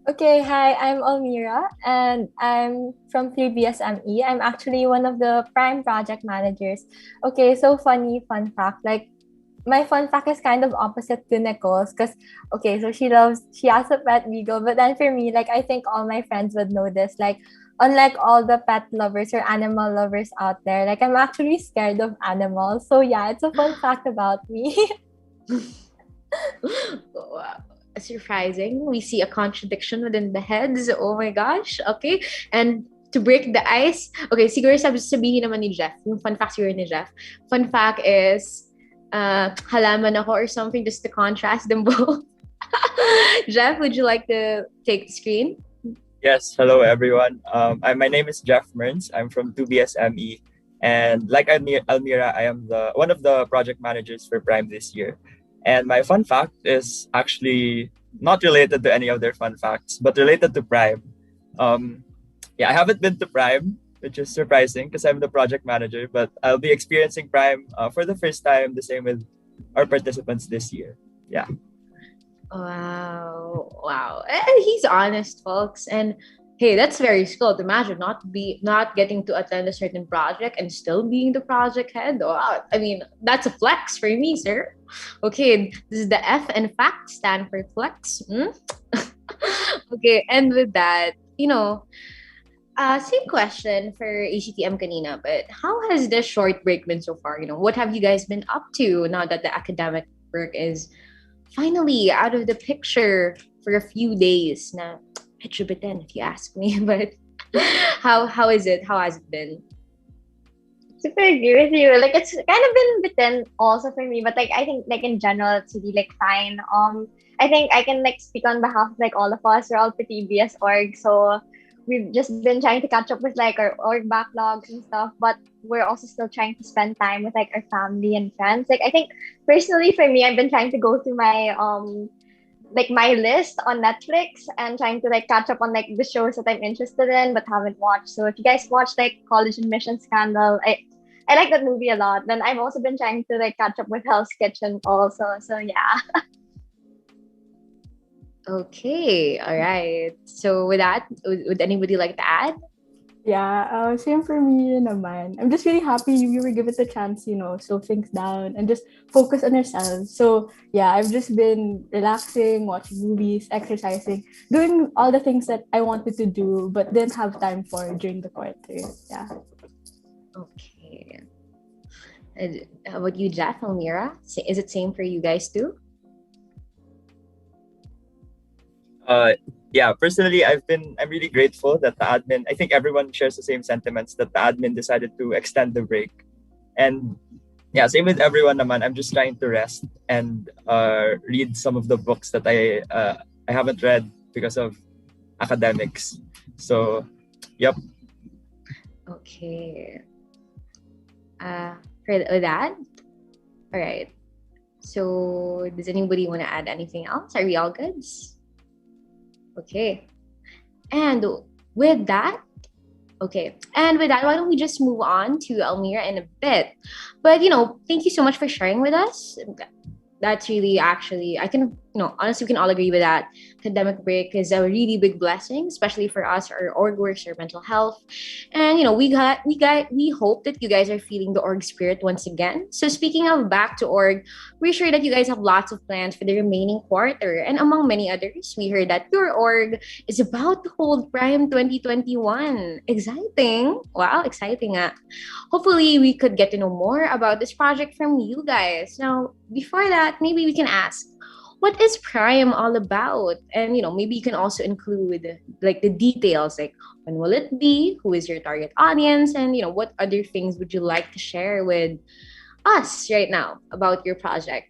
Okay, hi, I'm Almira and I'm from 3BSME. I'm actually one of the Prime Project Managers. Okay, so fun fact. Like, my fun fact is kind of opposite to Nicole's because, okay, so she has a pet beagle. But then for me, like, I think all my friends would know this. Like, unlike all the pet lovers or animal lovers out there, like, I'm actually scared of animals. So yeah, it's a fun fact about me. Wow. Surprising. We see a contradiction within the heads. Oh my gosh. Okay. And to break the ice, okay, siguro sabihin naman ni Jeff, yung fun fact siguro ni Jeff. Fun fact is, halaman ako or something just to contrast them both. Jeff, would you like to take the screen? Yes. Hello, everyone. My name is Mearns. I'm from 2BSME. And like Almira, I am one of the project managers for Prime this year. And my fun fact is actually not related to any of their fun facts, but related to Prime. I haven't been to Prime, which is surprising because I'm the project manager, but I'll be experiencing Prime for the first time, the same with our participants this year. Yeah. Wow. And he's honest, folks. And hey, that's very skilled. Imagine not getting to attend a certain project and still being the project head. Wow. I mean, that's a flex for me, sir. Okay, this is the F and fact stand for flex. Okay, and with that, Same question for ACTM kanina, but how has this short break been so far? What have you guys been up to now that the academic work is finally out of the picture for a few days? Na medyo bitin if you ask me, but how is it? How has it been? Super agree with you. Like it's kind of been bitten also for me, but like I think like in general it's really like fine. I think I can like speak on behalf of like all of us. We're all pretty BS org, so we've just been trying to catch up with like our org backlogs and stuff, but we're also still trying to spend time with like our family and friends. Like I think personally for me, I've been trying to go through my like my list on Netflix and trying to like catch up on like the shows that I'm interested in but haven't watched. So if you guys watch like College Admission Scandal, I like that movie a lot. Then I've also been trying to like catch up with Hell's Kitchen also. So yeah. Okay, all right. So with that, would anybody like to add? Yeah, same for me naman. I'm just really happy we were given the chance, slow things down and just focus on ourselves. So yeah, I've just been relaxing, watching movies, exercising, doing all the things that I wanted to do but didn't have time for during the quarter. Yeah. Okay. And how about you, Jeff, Almira? Is it same for you guys too? Yeah, personally, I'm really grateful that the admin, I think everyone shares the same sentiments that the admin decided to extend the break. And yeah, same with everyone naman. I'm just trying to rest and read some of the books that I haven't read because of academics. So, yep. Okay. For that? All right. So, does anybody want to add anything else? Are we all good? Okay. And with that, why don't we just move on to Almira in a bit? But, thank you so much for sharing with us. That's really actually, honestly, we can all agree with that. Academic break is a really big blessing, especially for us, our org works, our mental health. And, we hope that you guys are feeling the org spirit once again. So speaking of back to org, we're sure that you guys have lots of plans for the remaining quarter. And among many others, we heard that your org is about to hold Prime 2021. Exciting. Wow, exciting. Hopefully, we could get to know more about this project from you guys. Now, before that, maybe we can ask, what is Prime all about? And, maybe you can also include like the details, like when will it be? Who is your target audience? And, what other things would you like to share with us right now about your project?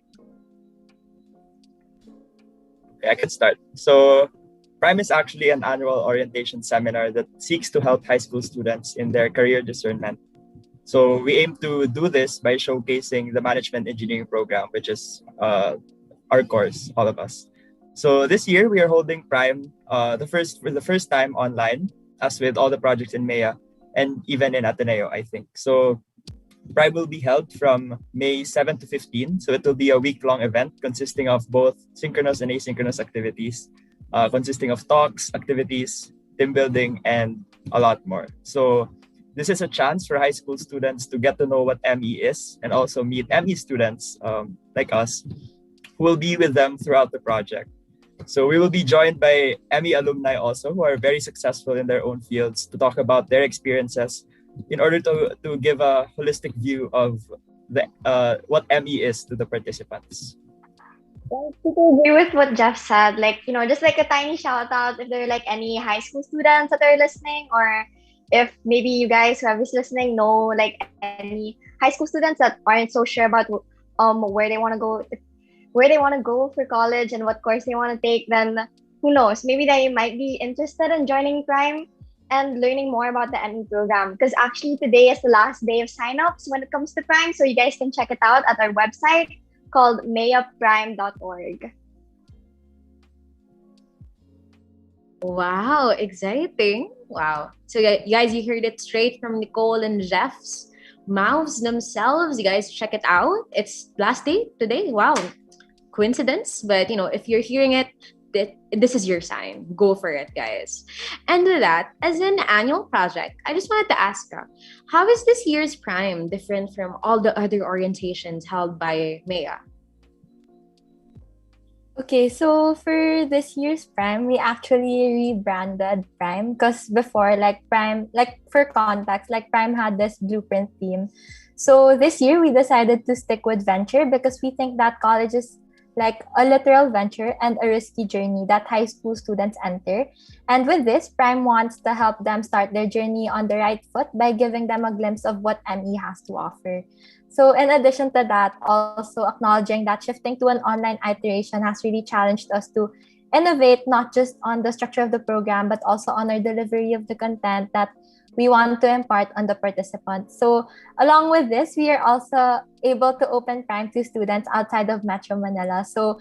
Okay, I can start. So, Prime is actually an annual orientation seminar that seeks to help high school students in their career discernment. So we aim to do this by showcasing the management engineering program, which is our course, all of us. So this year we are holding Prime for the first time online, as with all the projects in MEA and even in Ateneo, I think. So Prime will be held from May 7 to 15. So it will be a week-long event consisting of both synchronous and asynchronous activities, consisting of talks, activities, team building, and a lot more. So this is a chance for high school students to get to know what ME is and also meet ME students like us who will be with them throughout the project. So we will be joined by ME alumni also who are very successful in their own fields to talk about their experiences in order to give a holistic view of what ME is to the participants. To agree with what Jeff said, like, just like a tiny shout out if there are like any high school students that are listening, or if maybe you guys, whoever's listening, know like any high school students that aren't so sure about where they want to go for college and what course they want to take, then who knows, maybe they might be interested in joining Prime and learning more about the ME program, because actually today is the last day of signups when it comes to Prime, so you guys can check it out at our website called meaprime.org. Wow, exciting. Wow. So you guys, you heard it straight from Nicole and Jeff's mouths themselves. You guys check it out. It's last day today. Wow. Coincidence. But, if you're hearing it, this is your sign. Go for it, guys. And with that, as an annual project, I just wanted to ask, how is this year's Prime different from all the other orientations held by MEA? Okay, so for this year's Prime, we actually rebranded Prime because before, like Prime, like for context, like Prime had this blueprint theme. So this year we decided to stick with venture because we think that college is like a literal venture and a risky journey that high school students enter. And with this, Prime wants to help them start their journey on the right foot by giving them a glimpse of what ME has to offer. So in addition to that, also acknowledging that shifting to an online iteration has really challenged us to innovate not just on the structure of the program, but also on our delivery of the content that we want to impart on the participants. So along with this, we are also able to open Prime to students outside of Metro Manila. So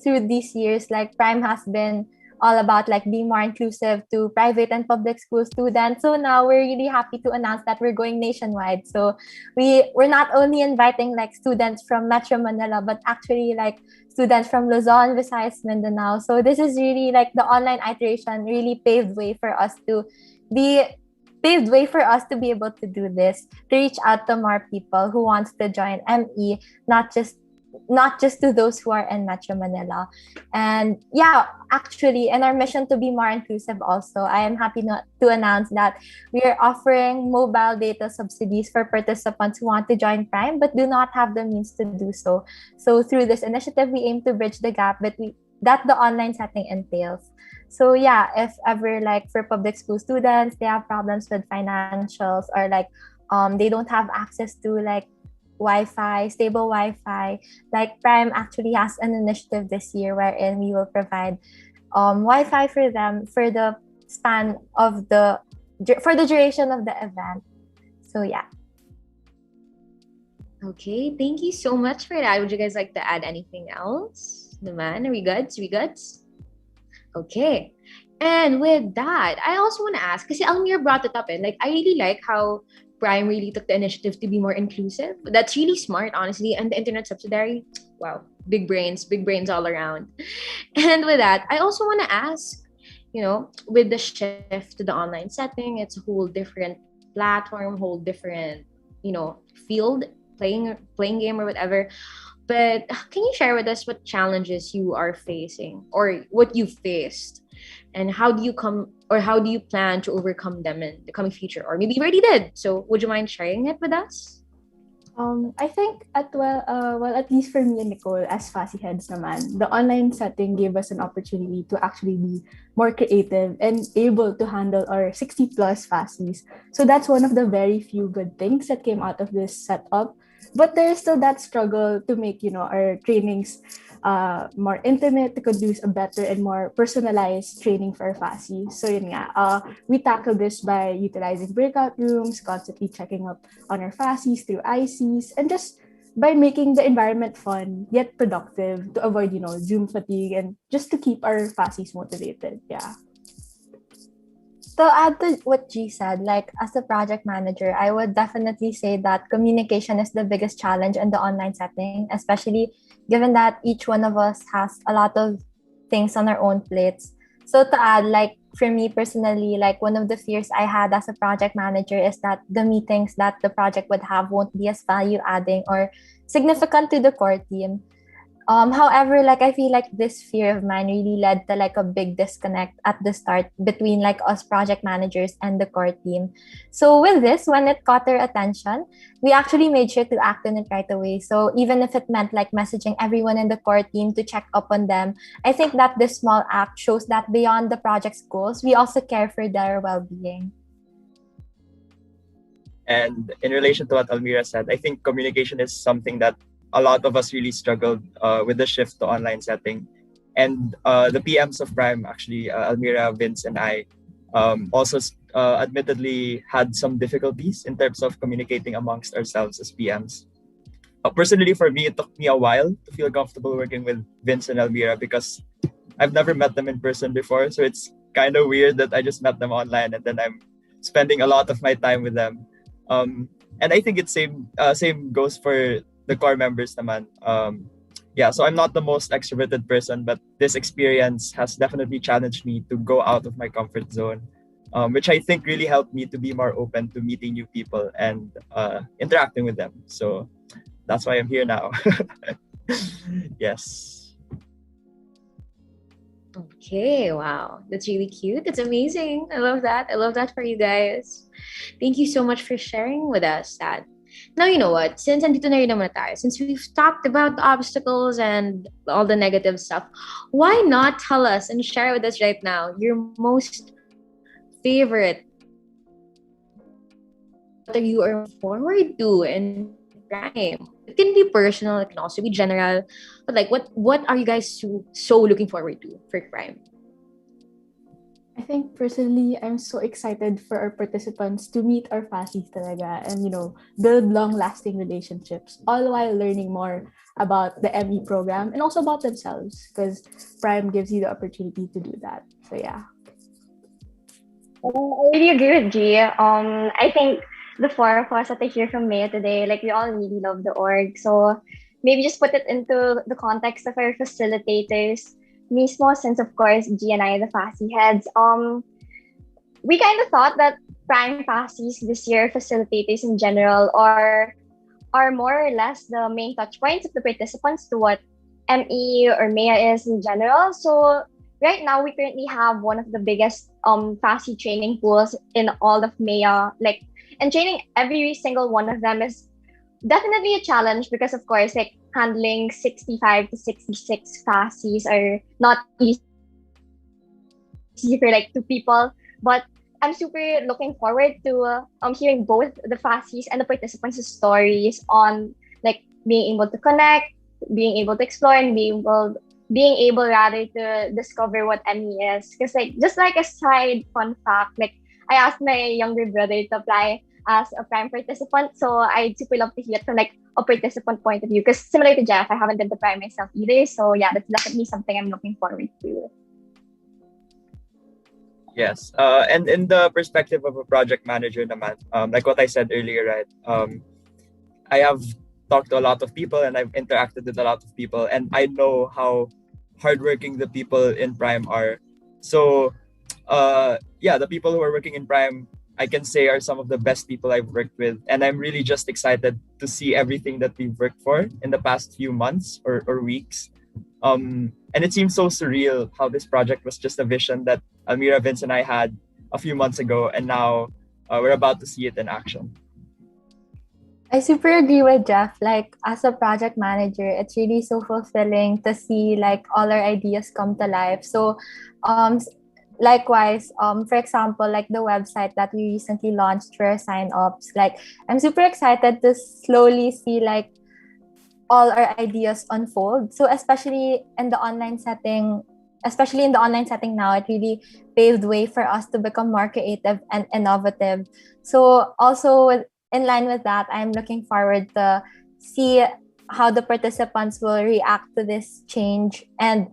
through these years, like Prime has been all about like being more inclusive to private and public school students. So now we're really happy to announce that we're going nationwide. So we're not only inviting like students from Metro Manila, but actually like students from Luzon, Visayas, Mindanao. So this is really like the online iteration really be paved way for us to be able to do this, to reach out to more people who wants to join ME, not just to those who are in Metro Manila. And yeah, actually, in our mission to be more inclusive also, I am happy to announce that we are offering mobile data subsidies for participants who want to join Prime but do not have the means to do so. So through this initiative, we aim to bridge the gap between that the online setting entails. So yeah, if ever like for public school students, they have problems with financials or like they don't have access to like stable Wi-Fi. Like Prime actually has an initiative this year wherein we will provide Wi-Fi for them for the span of for the duration of the event. So yeah. Okay, thank you so much for that. Would you guys like to add anything else? Naman, are we good? We good? Okay. And with that, I also want to ask, kasi Almira brought it up, and like I really like how Prime really took the initiative to be more inclusive. That's really smart, honestly. And the internet subsidiary, wow, big brains all around. And with that, I also want to ask, with the shift to the online setting, it's a whole different platform, whole different, field, playing game or whatever. But can you share with us what challenges you are facing or what you've faced? And how do you plan to overcome them in the coming future? Or maybe you already did. So would you mind sharing it with us? I think at least for me and Nicole as Fassi heads naman, the online setting gave us an opportunity to actually be more creative and able to handle our 60 plus Fassis. So that's one of the very few good things that came out of this setup. But there's still that struggle to make, our trainings more intimate, to produce a better and more personalized training for our Fassi. So yun nga, we tackle this by utilizing breakout rooms, constantly checking up on our Fassis through ICs, and just by making the environment fun yet productive to avoid, Zoom fatigue and just to keep our Fassis motivated. Yeah. To add to what G said, like as a project manager, I would definitely say that communication is the biggest challenge in the online setting, especially given that each one of us has a lot of things on our own plates. So to add, like for me personally, like one of the fears I had as a project manager is that the meetings that the project would have won't be as value adding or significant to the core team. However, like I feel like this fear of mine really led to like a big disconnect at the start between like us project managers and the core team. So with this, when it caught our attention, we actually made sure to act on it right away. So even if it meant like messaging everyone in the core team to check up on them, I think that this small act shows that beyond the project's goals, we also care for their well-being. And in relation to what Almira said, I think communication is something that a lot of us really struggled with the shift to online setting. And the PMs of Prime, actually, Almira, Vince, and I also admittedly had some difficulties in terms of communicating amongst ourselves as PMs. Personally, for me, it took me a while to feel comfortable working with Vince and Almira because I've never met them in person before. So it's kind of weird that I just met them online and then I'm spending a lot of my time with them. And I think it's same goes for the core members naman. So I'm not the most extroverted person, but this experience has definitely challenged me to go out of my comfort zone, which I think really helped me to be more open to meeting new people and interacting with them. So that's why I'm here now. Yes. Okay, wow. That's really cute. That's amazing. I love that. I love that for you guys. Thank you so much for sharing with us that. Now, you know what? Since andito na rin naman tayo, since we've talked about the obstacles and all the negative stuff, why not tell us and share with us right now your most favorite, what are you are forward to in Prime? It can be personal, it can also be general, but like what are you guys so looking forward to for Prime? I think personally, I'm so excited for our participants to meet our FASIs talaga and, build long-lasting relationships, all while learning more about the ME program and also about themselves because Prime gives you the opportunity to do that. So yeah. I really agree with G. I think the four of us that I hear from Maya today, like we all really love the org. So maybe just put it into the context of our facilitators mismo, since of course G and I, the FASI heads, we kind of thought that Prime FASIs this year, facilitators in general, are more or less the main touch points of the participants to what ME or Maya is in general. So right now we currently have one of the biggest FASI training pools in all of Maya. And training every single one of them is definitely a challenge because of course handling 65 to 66 FASIs are not easy for two people. But I'm super looking forward to hearing both the FASIs and the participants' stories on being able to connect, being able to explore, and being able rather to discover what ME is. Because just like a side fun fact, I asked my younger brother to apply as a Prime participant, so I'd super love to hear it from a participant point of view. Because similar to Jeff, I haven't been to Prime myself either, so yeah, that's definitely something I'm looking forward to. Yes, and in the perspective of a project manager naman, like what I said earlier, right? I have talked to a lot of people and I've interacted with a lot of people, and I know how hardworking the people in Prime are. So, the people who are working in Prime, I can say, are some of the best people I've worked with, and I'm really just excited to see everything that we've worked for in the past few months or weeks. And it seems so surreal how this project was just a vision that Almira, Vince, and I had a few months ago, and now we're about to see it in action. I super agree with Jeff. As a project manager, it's really so fulfilling to see all our ideas come to life. So, likewise, for example, the website that we recently launched for sign-ups, I'm super excited to slowly see all our ideas unfold. So especially in the online setting now, it really paved way for us to become more creative and innovative. So also in line with that, I'm looking forward to see how the participants will react to this change and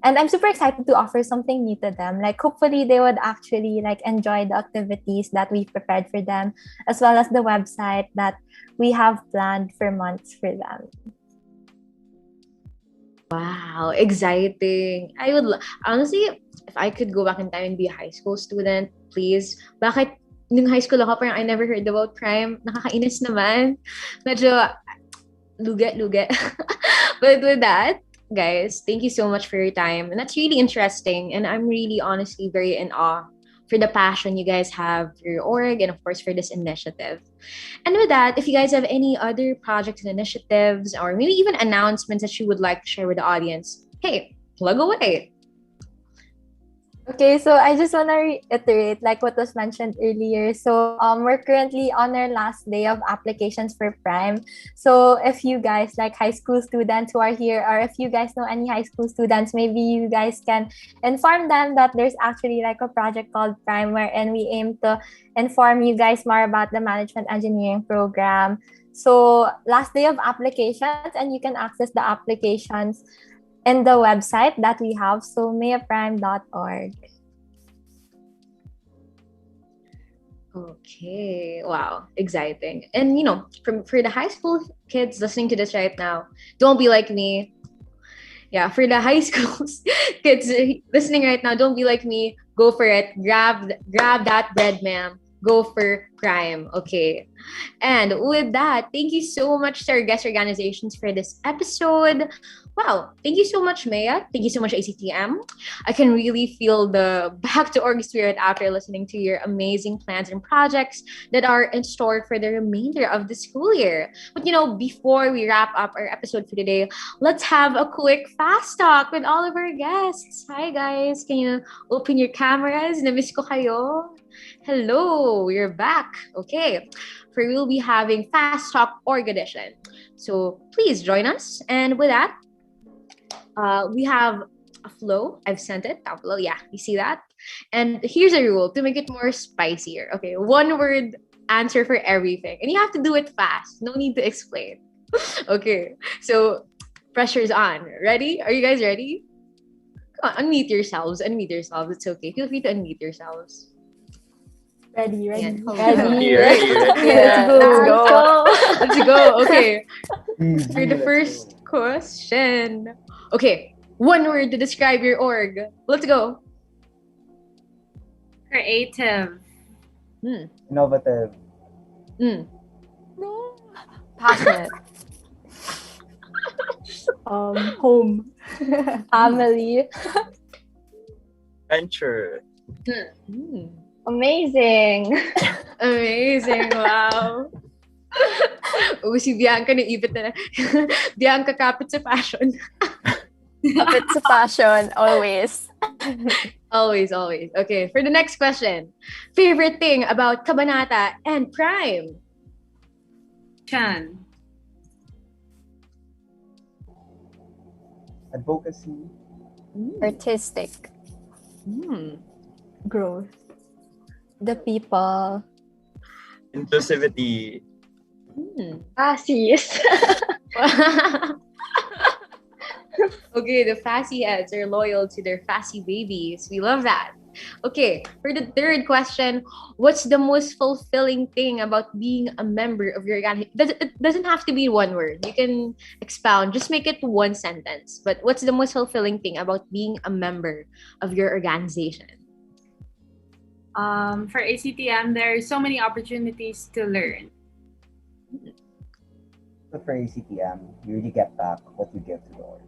I'm super excited to offer something new to them. Hopefully they would actually enjoy the activities that we've prepared for them, as well as the website that we have planned for months for them. Wow, exciting. I would honestly, if I could go back in time and be a high school student, please. Bakit nung high school ako, parang I never heard about Prime. Nakakainis naman. Medyo luget. But with that, guys, thank you so much for your time. And that's really interesting. And I'm really honestly very in awe for the passion you guys have for your org and of course for this initiative. And with that, if you guys have any other projects and initiatives or maybe even announcements that you would like to share with the audience, hey, plug away. Okay, so I just want to reiterate what was mentioned earlier. So we're currently on our last day of applications for Prime. So if you guys high school students who are here, or if you guys know any high school students, maybe you guys can inform them that there's actually a project called Prime, wherein we aim to inform you guys more about the management engineering program. So last day of applications, and you can access the applications in the website that we have, so mayaprime.org. Okay, wow, exciting. And for the high school kids listening to this right now, don't be like me. Yeah, for the high school kids listening right now, don't be like me. Go for it. Grab that bread, ma'am. Go for Prime, okay? And with that, thank you so much to our guest organizations for this episode. Wow, thank you so much, Maya. Thank you so much, ACTM. I can really feel the back to org spirit after listening to your amazing plans and projects that are in store for the remainder of the school year. But before we wrap up our episode for today, let's have a quick fast talk with all of our guests. Hi guys, can you open your cameras? Namiss ko kayo. Hello, you're back. Okay, for we'll be having fast talk org edition. So please join us. And with that, we have a flow. I've sent it down below. Yeah, you see that? And here's a rule to make it more spicier. Okay, one word answer for everything. And you have to do it fast. No need to explain. Okay, so pressure's on. Ready? Are you guys ready? Come on, unmute yourselves. Unmute yourselves. It's okay. Feel free to unmute yourselves. Ready. Ayan. Ready. Yeah, Let's go. Let's go. Okay. For the first question. Okay. One word to describe your org. Let's go. Creative. Innovative. Passionate. Home. Family. Venture. Amazing. Amazing. Wow. Si Bianca naipit na. Bianca kapit sa fashion. Kapit sa fashion, always. Always. Okay, for the next question. Favorite thing about Kabanata and Prime? Chan. Advocacy. Artistic. Growth. The people. Inclusivity. Sis. Okay, the Fassy heads are loyal to their Fassy babies. We love that. Okay, for the third question, what's the most fulfilling thing about being a member of your organization? It doesn't have to be one word. You can expound. Just make it one sentence. But what's the most fulfilling thing about being a member of your organization? For ACTM, there are so many opportunities to learn. But for ACTM, you really get back what you give to the org.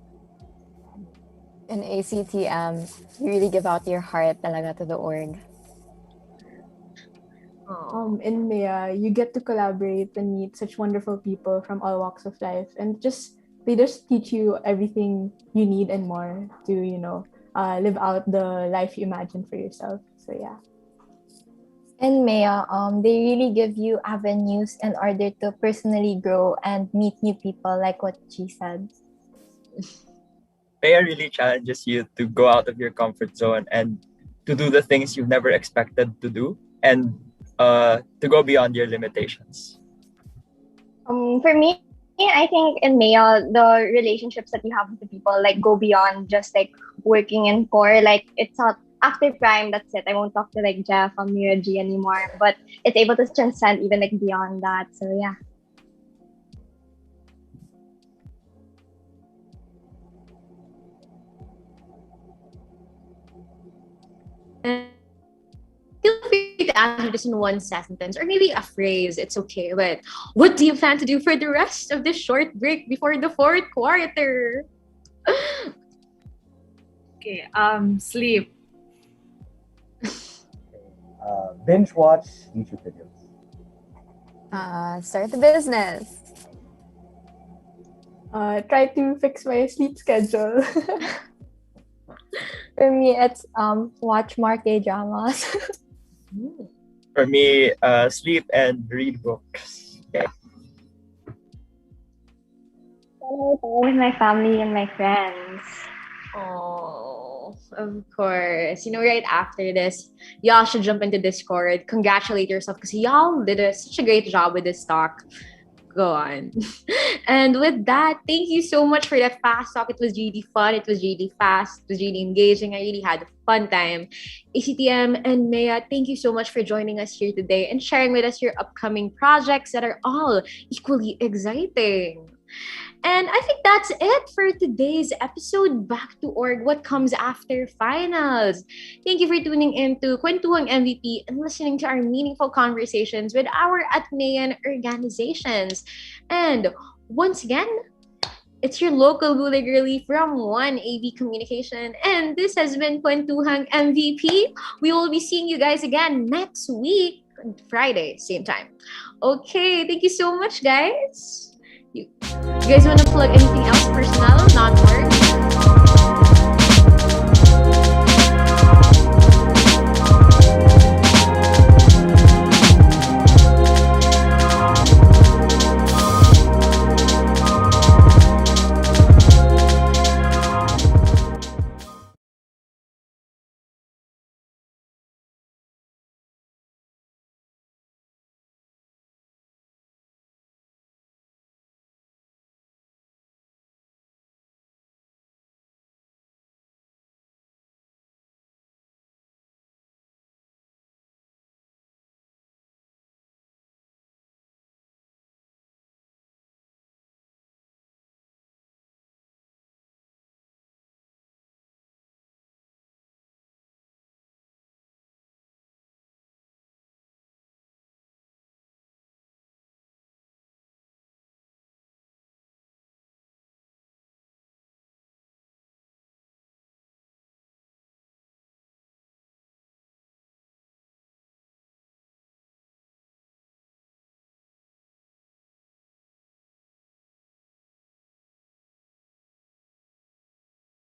In ACTM, you really give out your heart talaga to the org. In MEA, you get to collaborate and meet such wonderful people from all walks of life, and they just teach you everything you need and more to live out the life you imagine for yourself. So yeah. In MEA, they really give you avenues in order to personally grow and meet new people, like what she said. MEA really challenges you to go out of your comfort zone and to do the things you've never expected to do, and to go beyond your limitations. For me, I think in MEA, the relationships that you have with the people go beyond just working in core. It's not after Prime, that's it. I won't talk to Jeff, Almira, G anymore. But it's able to transcend even beyond that. So yeah. Feel free to answer this in one sentence or maybe a phrase. It's okay. But what do you plan to do for the rest of this short break before the fourth quarter? Okay. Sleep. Binge watch YouTube videos. Start the business. Try to fix my sleep schedule. For me, it's watch more K-dramas. For me, sleep and read books. Okay. With my family and my friends. Oh, of course. Right after this, y'all should jump into Discord. Congratulate yourself because y'all did such a great job with this talk. Go on. And with that, thank you so much for that fast talk. It was really fun. It was really fast. It was really engaging. I really had a fun time. ACTM and Maya, thank you so much for joining us here today and sharing with us your upcoming projects that are all equally exciting. And I think that's it for today's episode. Back to org, what comes after finals. Thank you for tuning in to Kwentuhang MVP and listening to our meaningful conversations with our Atenean organizations. And once again, It's your local Gulay Girly from 1AB Communication. And this has been Kwentuhang MVP. We will be seeing you guys again next week, Friday, same time. Okay, thank you so much, guys. You guys want to plug anything else personal, not work?